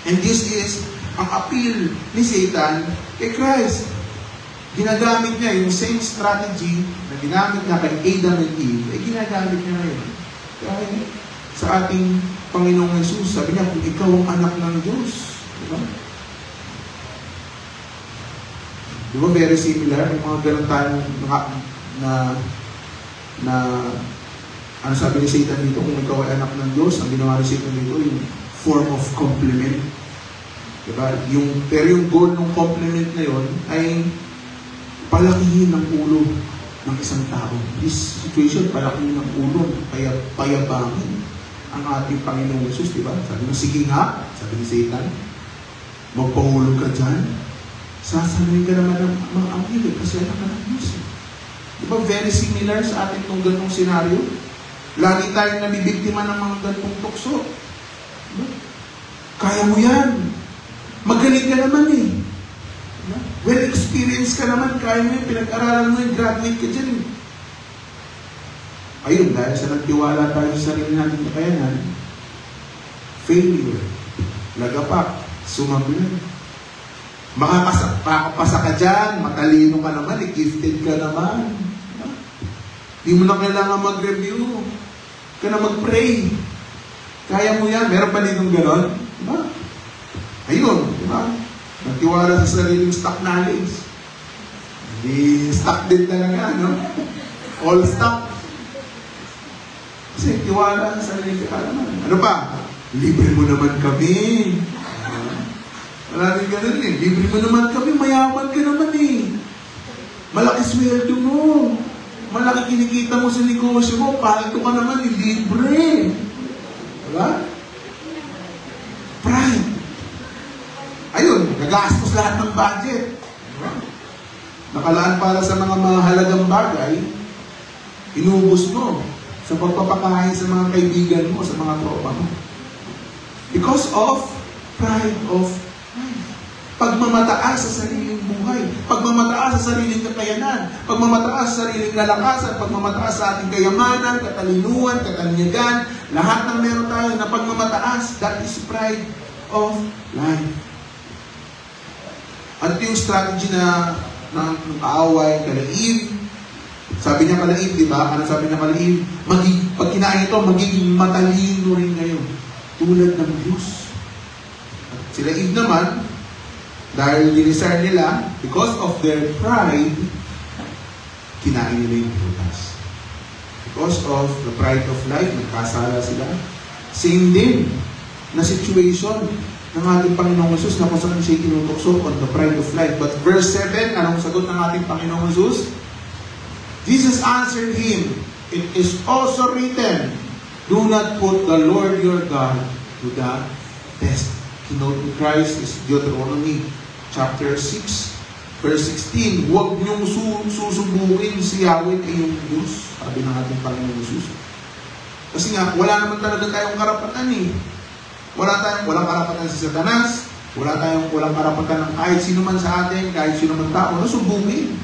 And this is ang appeal ni Satan kay Christ. Ginagamit niya yung same strategy na ginamit niya kay Adam and Eve, ay ginagamit niya ngayon. Kaya sa ating Panginoong Jesus, sabi niya, kung ikaw ang anak ng Diyos, diba? Diba very similar? Yung mga ganun tayo ano sabi ni Satan dito, kung ikaw ay anak ng Diyos, ang ginawa ni Satan dito, yung form of compliment. Diba? Pero yung goal ng compliment na yun ay palakihin ng ulo ng isang tao. This situation, palakihin ng ulo, kaya payabangin ang ating Panginoong Jesus, di ba? Sabi mo, sige nga, sabi ni Satan, magpahulog ka dyan, sasaluhin ka naman ng mga anghel, kasi anak ka ng Diyos. Di ba, very similar sa ating itong ganong senaryo? Lagi tayong nabibiktima ng mga ganong tukso. Diba? Kaya mo yan. Magaling ka naman eh. Well experienced ka naman, kaya mo yun, pinag-aralan mo yun, graduate ka dyan. Ayun, dahil sa nagtiwala tayo sa sarili natin na kayanan, failure, lagapak, sumabilan. Makakapasa ka dyan, matalino ka naman, gifted ka naman. Hindi mo na kailangan mag-review, ka na mag-pray. Kaya mo yan, meron pa ditong gano'n? Diba? Ayun, diba? Nagtiwala sa sariling stock knowledge. Hindi stock din talaga, no? All stock. Kasi tiwala sa sariling kaalaman. Ano pa? Libre mo naman kami. Wala rin ganun eh. Libre mo naman kami, mayaman ka naman eh. Malaki sweldo mo. Malaki kinikita mo sa negosyo mo, palito ka naman eh, libre. Diba? Pride. Ayun, nagastos lahat ng budget. Nakalaan para sa mga mahalagang bagay, inubos mo sa pagpapakain sa mga kaibigan mo, sa mga tropa mo. Because of pride of life. Pagmamataas sa sariling buhay, pagmamataas sa sariling kakayanan, pagmamataas sa sariling kalakasan, pagmamataas sa ating kayamanan, katalinuhan, katanyagan, lahat ng meron tayo na pagmamataas, that is pride of life. At yung strategy ng kaaway, kala Eve, sabi niya kala Eve, di ba? Ano sabi niya kala Eve? Pag kinain ito, magiging matalino rin ngayon. Tulad ng Diyos. At Sila Eve naman, dahil dinisar nila, because of their pride, kinain nila yung prutas. Because of the pride of life, nagkasala sila. Same din na situation ng ating Panginoong Jesus na kung saan siya tinutokso on the pride of life. But verse 7, anong sagot ng ating Panginoong Jesus? Jesus answered him, "It is also written, do not put the Lord your God to the test." Kinote ni Christ is Deuteronomy chapter 6, verse 16. Huwag niyong susubukin si Yahweh ay yung Diyos, sabi ng ating Panginoong Jesus. Kasi nga, wala naman talaga tayong karapatan eh. Walang karapatan si Satanas, walang karapatan ng kahit sino man sa atin, kahit sino man tao, na subukin,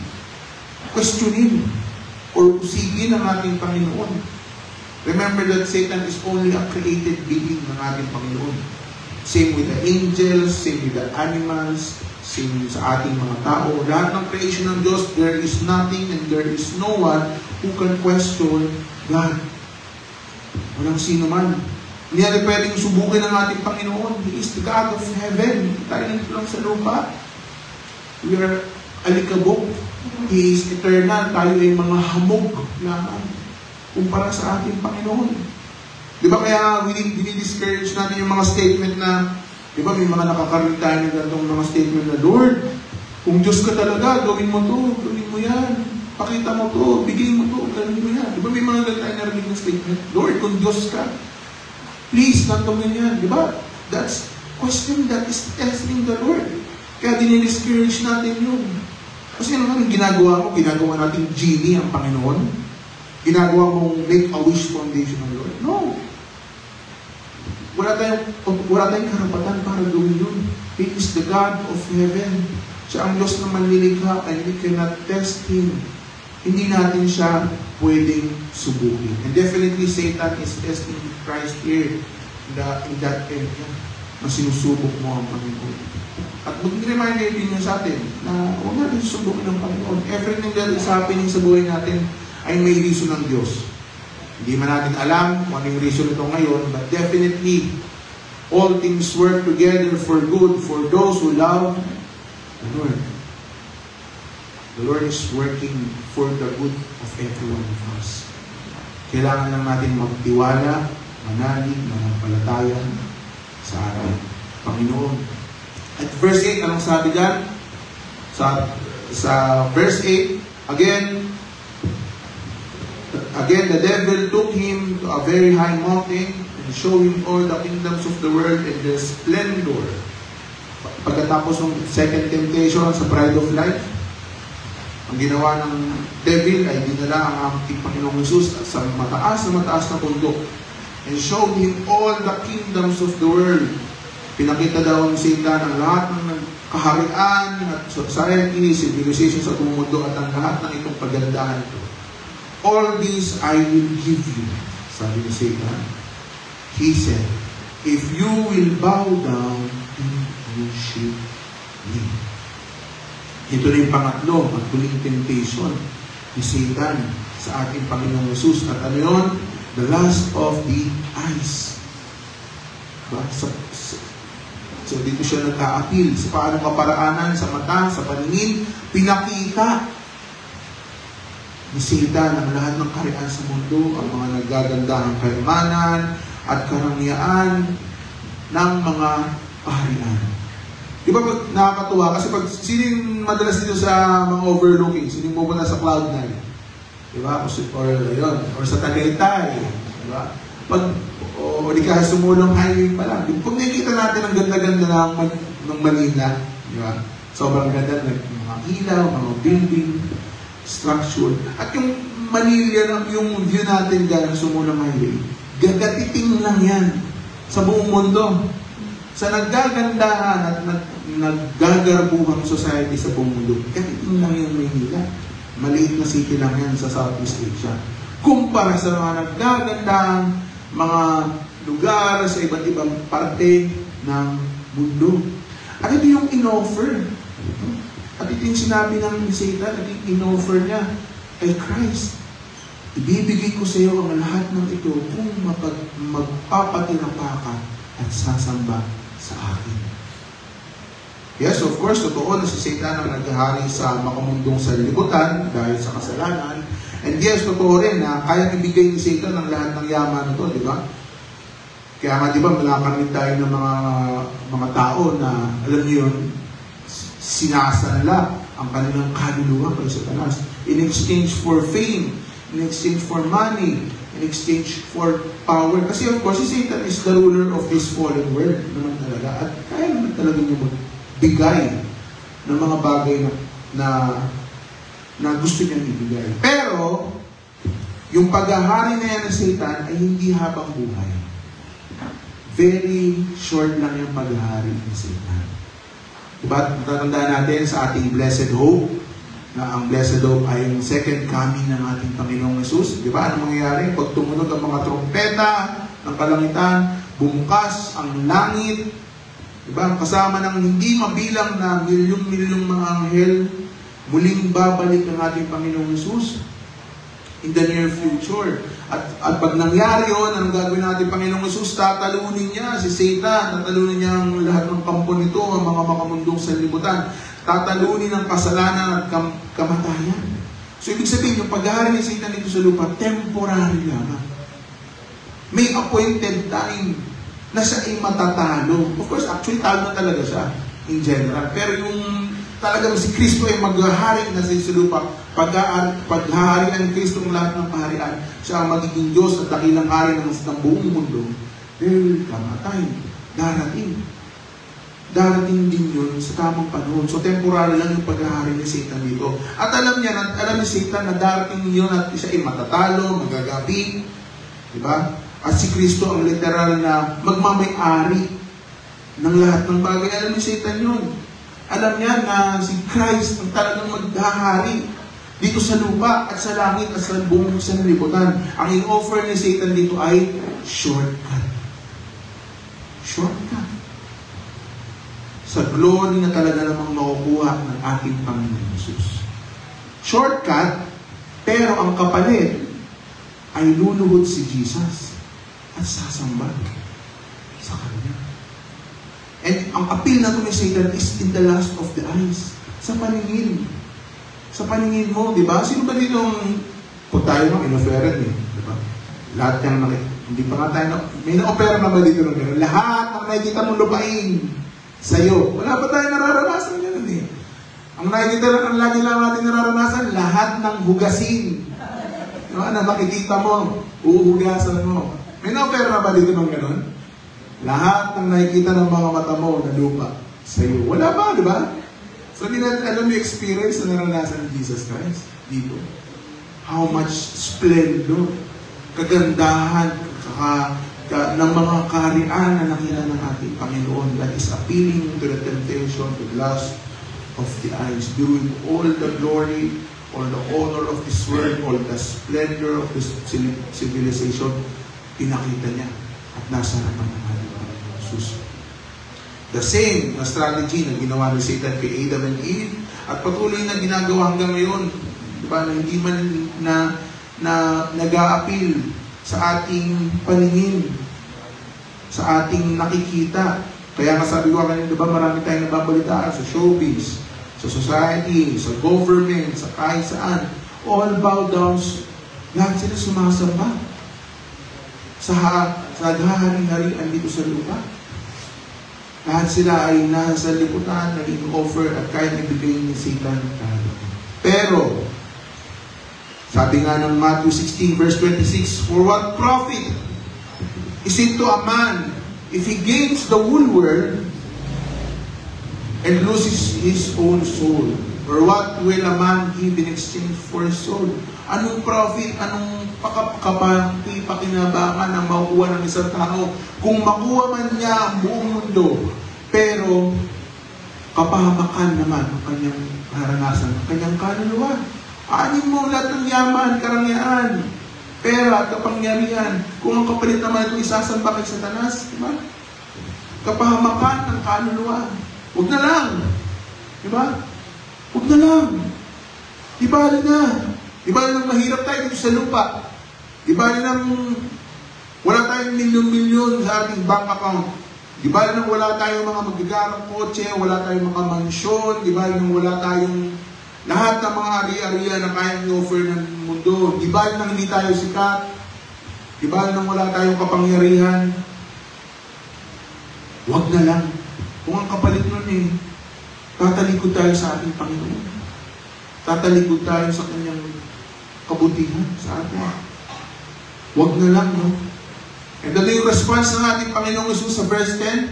questionin, or usigin ng ating Panginoon. Remember that Satan is only a created being ng ating Panginoon. Same with the angels, same with the animals, same sa ating mga tao. Lahat ng creation ng Diyos, there is nothing and there is no one who can question God. Walang sino man. Hindi natin pwedeng subukin ng ating Panginoon. He is the God of heaven. Tayo nito lang sa lupa. We are alikabok. He is eternal. Tayo ay mga hamog lamang kumpara sa ating Panginoon. Di ba kaya dinidiscourage natin yung mga statement na, di ba may mga nakakarinig tayo ng gantong mga statement na, Lord, kung Diyos ka talaga, gawin mo to, gawin mo yan. Pakita mo to, bigay mo to, gawin mo yan. Di ba may mga ganito tayo narinig na statement? Lord, kung Diyos ka, please, nagtawin yan. Di ba? That's question that is testing the Lord. Kaya dinidiscourage natin yun. Kasi naman, ginagawa natin genie ang Panginoon. Ginagawa mong make-a-wish foundation ng Lord. No. Wala tayong karapatan para gawin yun. He is the God of heaven. Siya ang Diyos na manlilikha and we cannot test Him. Hindi natin siya pwedeng subukin. And definitely, Satan is testing Christ here in that area na sinusubok mo ang Panginoon. At mag-reminder din niya sa atin na huwag natin susubukin ng Panginoon. Everything that is happening sa buhay natin ay may reason ng Diyos. Hindi man natin alam kung anong reason ito ngayon, but definitely, all things work together for good for those who love the Lord. The Lord is working for the good of every one of us. Kailangan lang natin magtiwala, manalig, manampalataya sa ating Panginoon. At verse 8, anong sabi dyan? Sa verse 8, again, the devil took him to a very high mountain and showed him all the kingdoms of the world and their splendor. Pagkatapos ng second temptation sa pride of life, ang ginawa ng devil ay dinala ang ating Panginoong Jesus sa mataas na bundok and showed him all the kingdoms of the world. Pinakita daw ng Satan ang lahat ng kaharian at society, civilization sa buong mundo at ang lahat ng itong pagandahan ito. All these I will give you, sabi ni Satan. He said, if you will bow down and worship me. Ito na yung pangatlo at huling temptation ni Satan sa ating Panginoong Jesus. At ano yun? The lust of the eyes. Diba? So dito siya nagka-appeal sa paano kaparaanan, sa mata, sa paningin, pinakita ni Satan ang lahat ng kaharian sa mundo, ang mga nagagandahang kayamanan at karangyaan ng mga kaharian. Di ba nakakatuwa? Kasi pag sino madalas dito sa mga overlooking, sino pupunta sa Cloud9? Di ba? Or sa Tagaytay. Di ba? O di ka sumulong highway pa lang. Kung nakikita natin ang ganda-ganda ng Manila, di ba? Sobrang ganda ng mga ilaw, mga building, structure. At yung Manila, yung view natin dyan sa sumulong highway, gagatiting lang yan sa buong mundo. Sa naggagandahan at naggagarbuhang society sa buong mundo, gagatiting lang yung Manila. Maliit na city lang yan sa Southeast Asia. Kumpara sa mga naggagandahang mga lugar sa iba't ibang parte ng mundo. At ito yung in-offer. At ito yung sinabi ng Satan, at in-offer niya kay Christ. Ibibigay ko sa iyo ang lahat ng ito kung magpapatira pa ka at sasamba sa akin. Yes, of course, totoo na si Satan ang naghahari sa makamundong sanlibutan dahil sa kasalanan. And yes, totoo rin na kaya ibigay ni Satan ang lahat ng yaman ito, di ba? Kaya nga, di ba, malakarin tayo ng mga tao na, alam niyo yun, sinasanla ang kanilang kaluluwa kay Satanas. In exchange for fame, in exchange for money, in exchange for power. Kasi of course, si Satan is the ruler of this fallen world naman talaga. At kaya naman talaga niya magbigay ng mga bagay na gusto niyang ibigay. Pero, yung paghahari na yan ng Satan ay hindi habang buhay. Very short lang yung paghahari ng Satan. Diba? Tatandaan natin sa ating blessed hope, na ang blessed hope ay yung second coming ng ating Panginoong Jesus. Diba? Ano mangyayari? Pag tumunog ang mga trompeta ng kalangitan, bumukas ang langit, diba? Kasama ng hindi mabilang na milyong-milyong mga anghel, muling babalik ang ating Panginoong Jesus in the near future. At pag nangyari yun, anong gagawin natin Panginoong Jesus? Tatalunin niya si Satan, tatalunin niya ang lahat ng kampo nito, ang mga makamundong sanlibutan, tatalunin ang kasalanan at kamatayan. So ibig sabihin, yung paghahari ni Satan dito sa lupa, temporary lamang. May appointed time na siya ay matatalo. Of course, actually, talo na talaga siya in general. Pero yung talagang si Kristo ay maghahari na sa lupa, paghahari ng Kristo ang lahat ng kaharian, siya ang magiging Diyos at dakilang hari ng buong mundo. There will come a time. Darating din yun sa tamang panahon. So, temporary lang yung paghahari ni Satan dito. At alam ni Satan na darating yun at siya ay matatalo, magagapi. Diba? At si Kristo ang literal na magmamay-ari ng lahat ng bagay. Alam ni Satan yun. Alam niya na si Christ ang talagang maghahari dito sa lupa at sa langit at sa buong sanlibutan. Ang in-offer ni Satan dito ay shortcut. Shortcut. Sa glory na talaga namang makukuha ng ating Panginoon Jesus. Shortcut, pero ang kapalit ay luluhod si Jesus at sasamba sa Kanya. And ang appeal na ito ni Satan is in the lust of the eyes. Sa paningin. Sa paningin mo, di ba? Sino ba dito tayo mga inoferan eh? Di ba? Lahat yung hindi pa nga tayo may na-opera na ba dito ng gano'n? Lahat ang nakikita mong lupain sa'yo. Wala pa tayo nararanasan gano'n eh. Ang nakikita lang, ang lagi lang natin nararanasan, lahat ng hugasin. Di ba? Na makikita mo, uhugasan mo. May na-opera na ba dito ng gano'n? Lahat ng nakikita ng mga mata mo na lupa sa iyo. Wala ba, di ba? So, hindi natin alam yung experience na naranasan ni Jesus Christ dito. How much splendor, kagandahan, ng mga kaharian na nakita ng ating Panginoon that is appealing to the temptation, to the lust of the eyes, doing all the glory, all the honor of this world, all the splendor of this civilization, pinakita niya at nasa harapan ng ating Panginoon Jesus. The same na strategy na ginawa ni Satan kay Adam and Eve at patuloy na ginagawa hanggang ngayon, diba, na hindi man na nag-a-appeal sa ating paningin, sa ating nakikita. Kaya nga sabi ko kanina, diba, marami tayong nababalitaan sa showbiz, sa society, sa government, sa kahit saan. All bow down, lahat sila sumasamba sa hari-harian dito sa lupa. Lahat sila ay nasa liputan, naging offer at kaya ibigay ni Satan. Pero, sabi nga ng Matthew 16 verse 26, for what profit is it to a man if he gains the whole world and loses his own soul? Or what will a man give in exchange for his soul? Anong profit, anong pakinabangan ang makukuha ng isang tao kung makuha man niya ang buong mundo, pero kapahamakan naman ang kanyang karanasan, ang kanyang kaluluwa. Anin mo lahat ng yaman, karangyaan, pera at kapangyarihan, kung ang kapalit naman ito isasamba kay Satanas, di ba? Kapahamakan ng kaluluwa. Huwag na lang. Di ba? Huwag na lang. Di ba na? Di ba na mahirap tayo dito sa lupa? Di ba na wala tayong milyon-milyon sa ating bank account? Di ba nang wala tayong mga magigarang kotse, wala tayong mga mansyon, di ba nang wala tayong lahat ng mga ari-ariya na kayang i-offer ng mundo, di ba nang hindi tayo sikat, di ba nang wala tayong kapangyarihan, wag na lang. Kung ang kapalit nun tatalikod tayo sa ating Panginoon. Tatalikod tayo sa kanyang kabutihan sa atin. Wag na lang, no? And then yung response ng ating Panginoong Jesus sa verse 10,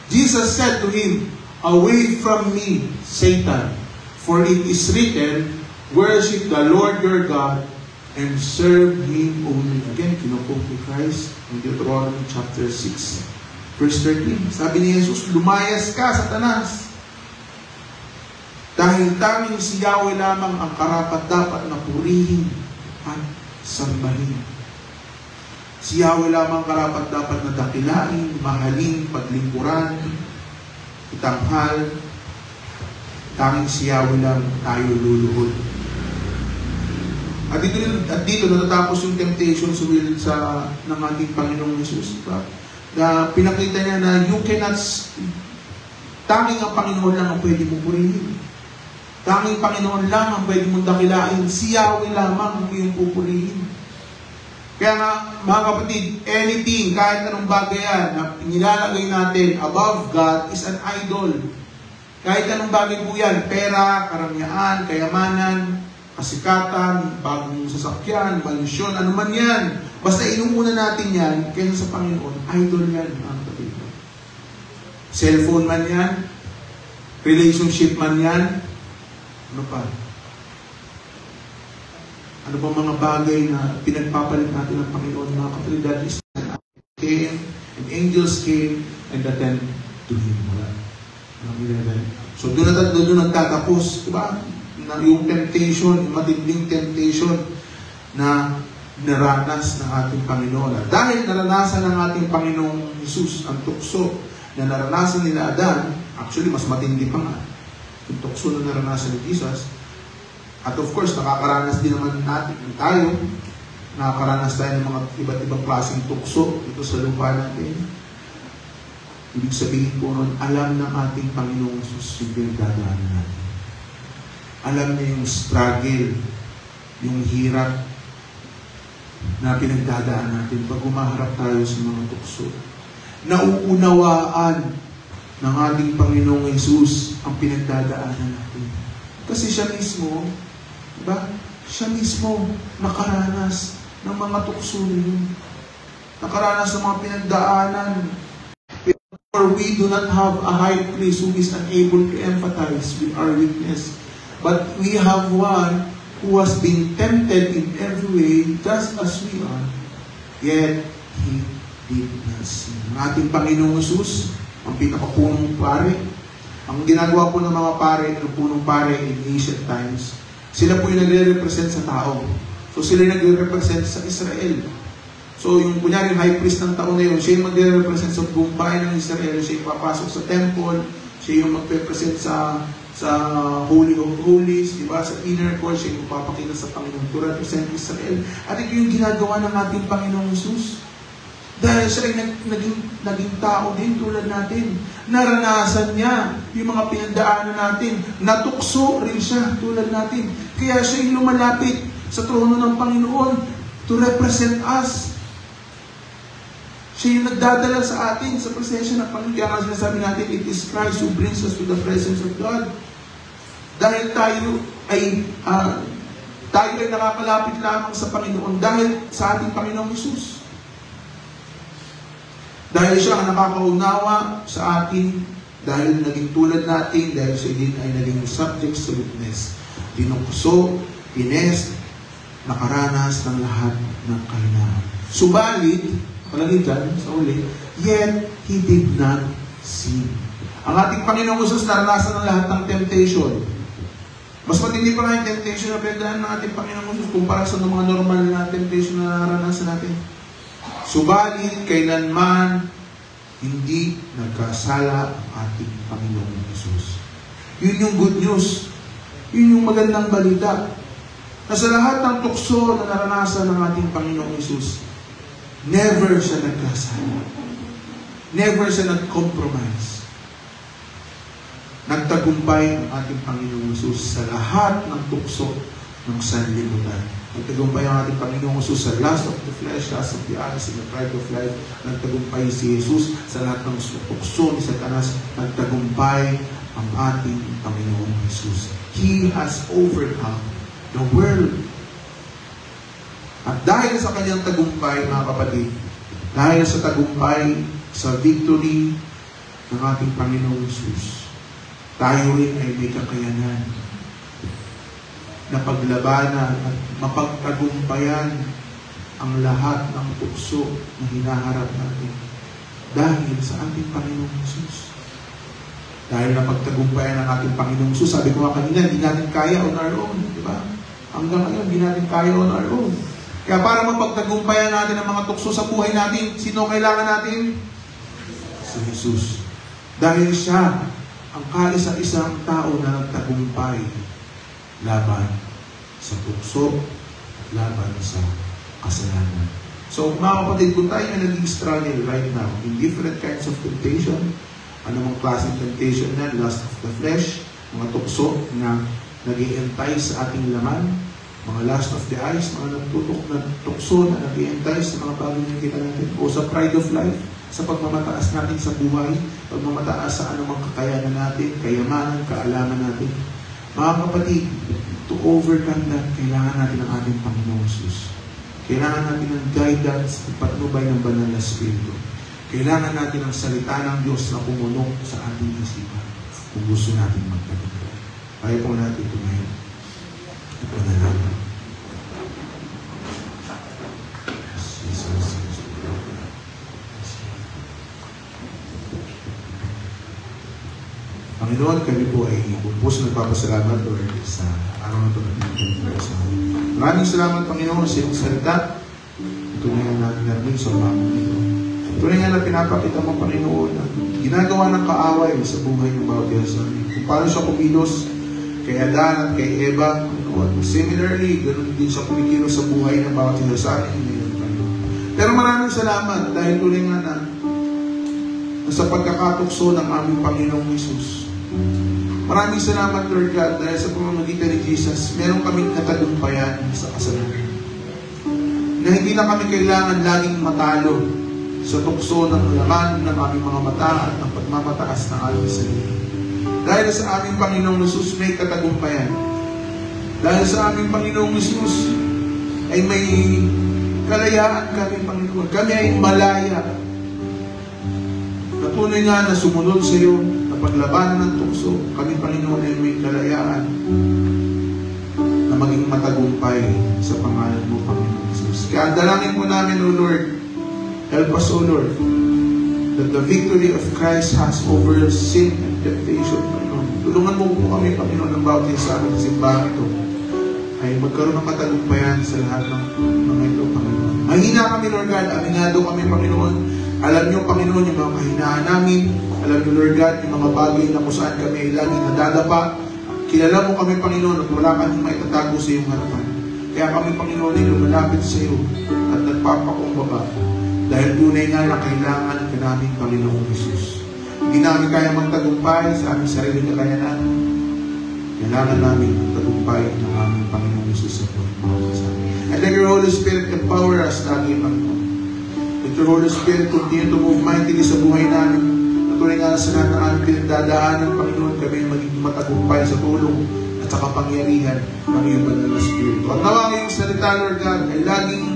Jesus said to him, "Away from me, Satan, for it is written, worship the Lord your God and serve Him only." Again, kinukog ni Christ in Deuteronomy chapter 6, verse 13. Sabi ni Jesus, lumayas ka, Satanas. Dahil tanging si Yahweh lamang ang karapat-dapat na purihin at sambahin. Si Yahweh lamang karapat-dapat na dakilain, mahalin, paglingkuran, itanghal. Tanging si Yahweh lang tayo luluhod. At dito natatapos yung temptation ng ating Panginoong Jesus. Diba? Na pinakita niya na you cannot, tanging ang Panginoon lang ang pwede mong purihin. Tanging Panginoon lang ang pwede mong dakilain. Si Yahweh lamang ang iyong pupurihin. Kaya nga, mga kapatid, anything, kahit anong bagay yan, na nilalagay natin above God is an idol. Kahit anong bagay po yan, pera, karangyaan, kayamanan, kasikatan, bagong sasakyan, mansyon, ano man yan. Basta inumuna natin yan, kaysa sa Panginoon, idol yan, mga kapatid. Cellphone man yan, relationship man yan, ano pa? Ano ba mga bagay na pinagpapalit natin ng Panginoon, mga kapatid? That is, came, and angels came, and attend to Him. So, doon nagtatapos, diba? Na yung temptation, yung matinding temptation na naranas ng ating Panginoon. At dahil naranasan ng ating Panginoong Jesus ang tukso na naranasan nila Adan, actually, mas matindi pa nga, yung tukso na naranasan ni Jesus. At of course, nakakaranas din naman natin tayo. Nakakaranas tayo ng mga iba't ibang klaseng tukso dito sa lupa natin. Ibig sabihin po nun, alam ng ating Panginoong Jesus yung pinagdadaanan natin. Alam niya yung struggle, yung hirap na pinagdadaan natin pag umaharap tayo sa mga tukso. Nauunawaan ng ating Panginoong Jesus ang pinagdadaanan natin. Kasi siya mismo, diba? Siya mismo nakaranas ng mga tukso niyo. Nakaranas ng mga pinagdaanan. For we do not have a high priest who is unable to empathize with our weakness. But we have one who has been tempted in every way, just as we are, yet He did not sin. Ang ating Panginoong Jesus, ang pinakapunong pare. Ang ginagawa po ng mga pare, ng punong pare in ancient times, sila po yung nagre-represent sa tao. So sila yung nagre-represent sa Israel. So yung kunyari yung high priest ng taon na yun, siya yung magre-represent sa buong bayan ng Israel, siya yung papasok sa temple, siya yung magre-represent sa Holy of Holies, di ba? Sa inner court, siya yung papakita sa Panginoon to represent Israel. At ito yung ginagawa ng ating Panginoong Jesus. Dahil siya ay naging tao din tulad natin. Naranasan niya yung mga pinagdaanan natin. Natukso rin siya tulad natin. Kaya siya yung lumalapit sa trono ng Panginoon to represent us. Siya yung nagdadala sa atin sa presensya ng Panginoon. Kaya nga sinasabi natin, it is Christ who brings us to the presence of God. Dahil tayo ay nakakalapit lamang sa Panginoon dahil sa ating Panginoong Jesus. Dahil siya ang nakakaunawa sa atin, dahil naging tulad natin, dahil siya din ay naging subject sa weakness. Tinukso, tinest, nakaranas ng lahat ng kahinaan. Subalit, palagi dyan, sa uli, yet He did not sin. Ang ating Panginoong Jesus naranasan ng lahat ng temptation. Mas matindi pa nga yung temptation na pinagdaan ng ating Panginoong Jesus kumpara sa mga normal na temptation na naranasan natin. Subalit, kailanman hindi nagkasala ang ating Panginoong Jesus. Yun yung good news. Yun yung magandang balita. Na sa lahat ng tukso na naranasan ng ating Panginoong Jesus, never siya nagkasala. Never siya nag-compromise. Nagtagumpay ang ating Panginoong Jesus sa lahat ng tukso ng sanlibutan. Nagtagumpay ang ating Panginoong Jesus sa lust of the flesh, lust of the eyes, and the pride of life. Nagtagumpay si Jesus sa lahat ng tukso ni Satanas. Nagtagumpay ang ating Panginoong Jesus. He has overcome the world. At dahil sa kanyang tagumpay, mga kapatid, dahil sa tagumpay, sa victory ng ating Panginoong Jesus, tayo rin ay may kakayanan na paglabanan at mapagtagumpayan ang lahat ng tukso na hinaharap natin dahil sa ating Panginoong Jesus. Dahil na pagtagumpayan ng ating Panginoong Jesus, sabi ko nga kanina, hindi natin kaya on our own, di ba? Hanggang ngayon, hindi natin kaya on our own. Kaya para mapagtagumpayan natin ang mga tukso sa buhay natin, sino kailangan natin? Si Jesus. Dahil siya ang kaisa-isang tao na nagtagumpay laban sa tukso at laban sa kasalanan. So, mga kapatid, kung tayo ay nag-struggle right now in different kinds of temptation, anumang klaseng temptation na, lust of the flesh, mga tukso na nag-ientay sa ating laman, mga lust of the eyes, mga nagtutok na tukso na nag-ientay sa mga bagay na kita natin, o sa pride of life, sa pagmamataas natin sa buhay, pagmamataas sa anumang kakayanan natin, kayamanan, kaalaman natin. Mga kapatid, to overcome that, kailangan natin ang ating Panginoong Jesus. Kailangan natin ng guidance at patnubay ng banal na Espiritu. Kailangan natin ang salita ng Diyos na pumunong sa ating isipan kung gusto natin magtagumpay. Kaya po natin tumayo. Ito na lang. Panginoon, kami po ay puso nagpapasalamat, Lord, sa araw na ito na pinagpapasalamat sa amin. Maraming salamat, Panginoon, sa iyong salita. Ito na yung natin narinig sa umagang ito. Ito na nga na pinapakita mo, Panginoon, na ginagawa ng kaaway sa buhay ng bawat isa sa amin. Kung paano siya kumilos kay Adan at kay Eva, Panginoon. Similarly, ganoon din siya kumikilos sa buhay ng bawat isa sa amin ngayon, Panginoon. Pero maraming salamat dahil tuloy nga na sa pagkakatukso ng aming Panginoong Jesus. Maraming salamat, Lord God, dahil sa pamamagitan ni Jesus, meron kaming katagumpayan sa kasalanan. Na hindi na kami kailangan laging matalo sa tukso ng laman ng aming mga mata at ng pagmamataas ng aming sarili. Dahil sa aming Panginoong Jesus, may katagumpayan. Dahil sa aming Panginoong Jesus, ay may kalayaan kami, Panginoon. Kami ay malaya. Tunay nga na sumunod sa iyo, na paglabanan ng tukso, kami Panginoon ay may kalayaan na maging matagumpay sa pangalan mo, Panginoon Jesus. Kaya dalangin mo namin, O Lord, help us, O Lord, that the victory of Christ has over sin and temptation, Panginoon. Tulungan mo po kami, Panginoon, ng bawat isa sa amin sa simbahan ito, ay magkaroon ng matagumpayan sa lahat ng mga ito, Panginoon. Mahina kami, Lord God, aminado kami, Panginoon. Alam niyo, Panginoon, yung mga kahinaan namin. Alam niyo, Lord God, yung mga bagay na kung saan kami ay laging nadadapa. Kilala mo kami, Panginoon, at wala kaming maitatago sa iyong harapan. Kaya kami, Panginoon, ay lumalapit sa iyo at nagpapakumbaba. Dahil tunay nga na kailangan ka namin, Panginoong Jesus. Hindi namin kaya magtagumpay sa aming sariling kakayanan. Kailangan namin magtagumpay ng aming Panginoong Jesus sa pagmamahal sa amin. And let your Holy Spirit empower us lagi, Panginoon. Let your Holy Spirit continue to move mightily sa buhay namin. Natuloy nga sa lahat ng aming pinagdadaanan, Panginoon, kami magiging matagumpay sa tulong at sa kapangyarihan ng iyong banal na Espiritu. At nawa ngayong salita, Lord God, ay laging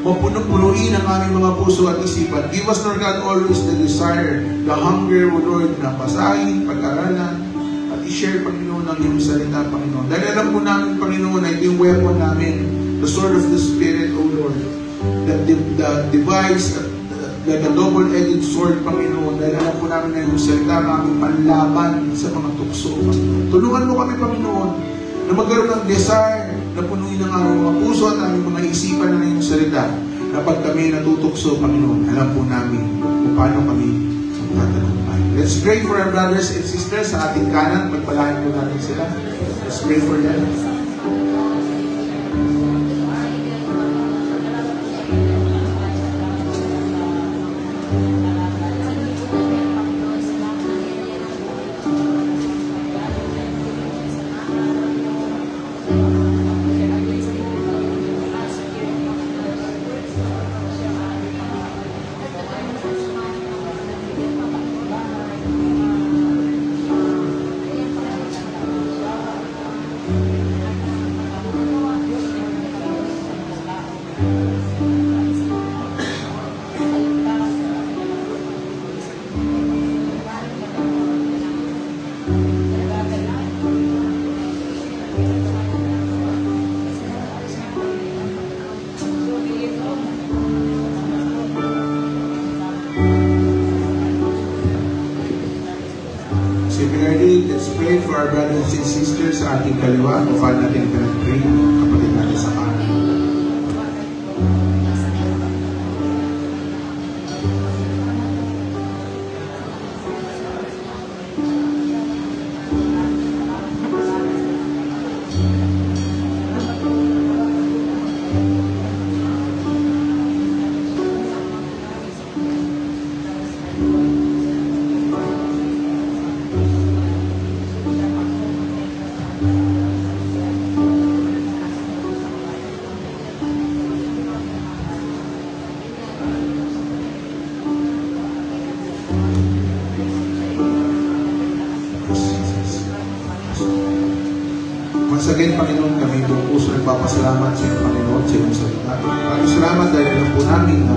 mapuno-punuin ang aming mga puso at isipan. Give us, Lord God, always the desire, the hunger, O Lord, na basahin, pag-aralan, at i-share, Panginoon, ang iyong salita, Panginoon. Dahil alam po namin, Panginoon, na ito yung weapon namin, the sword of the Spirit, O Lord, the device, like a double-edged sword, Panginoon, dahil alam po namin na yung salita namin panlaban sa mga tukso, Panginoon. Tulungan mo kami, Panginoon, na magkaroon ng desire na punuin ang aming mga puso at aming mga isipan na yung salita, na pag kami natutukso, Panginoon, alam po namin kung paano kami magtatagumpay. Let's pray for our brothers and sisters sa ating kanan. Magpalain po natin sila. Let's pray for them. our brothers and sisters sa ating kaliwa, kung natin pinag-pray, kapatid natin sa kanan. Once again, Panginoon, kami buong puso nagpapasalamat sa iyo, Panginoon, sa iyong salita. Maraming salamat dahil alam po namin na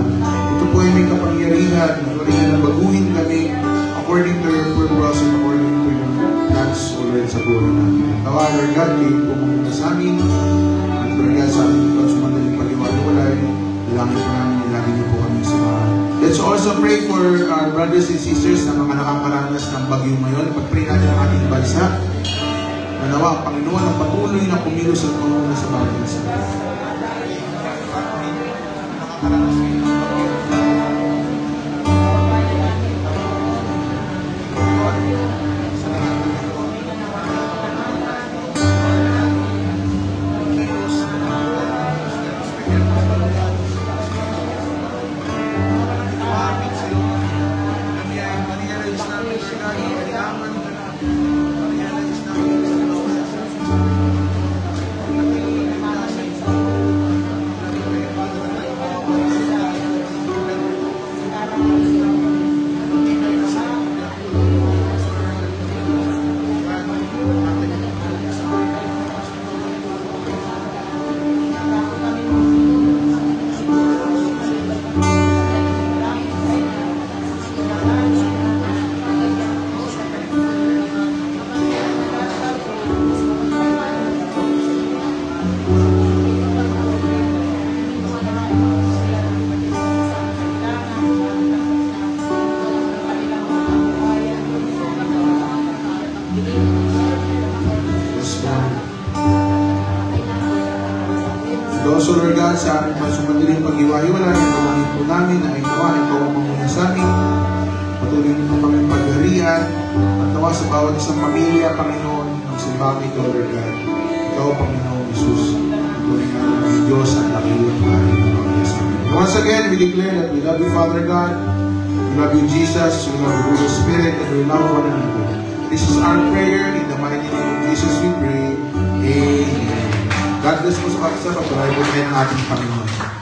ito po ay may kapangyarihan na baguhin kami according to your purpose and according to your plans, O Lord, sa buhay namin. Tawa, Lord God, kayo po muna sa amin. At Lord God, sa amin ito, sumadaling pag-iwalay. Bilangin po namin, ilagin niyo po kami sa mga. Let's also pray for our brothers and sisters na mga nakakaranas ng bagyo ngayon. Pag-pray natin ang ating bansa. Manawa, ang Panginoon ang patuloy na kumilos at mamuna sa bawat bansa. So Lord God, sa aming sumadaling pag-iwahiwala, nagpapangin po namin na ikaw ang mamuna sa amin. Patuloy nito kami pagharian at nawa sa bawat isang pamilya, Panginoon, ang simbagi ko, Lord God. Ikaw, Panginoon Jesus, patuloy nga ng Diyos at dakilang hari ng pamilya sa amin. Once again, we declare that we love you, Father God, we love you, Jesus, we love you, Holy Spirit, and we love one another. This is our prayer. In the mighty name of Jesus we pray. Amen. God bless po sa kapisa, patuloy po tayo ng ating Panginoon.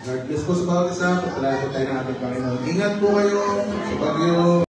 God bless po sa bawat isa. Patuloy po tayo ng ating Panginoon. Ingat po kayo sa bagyo.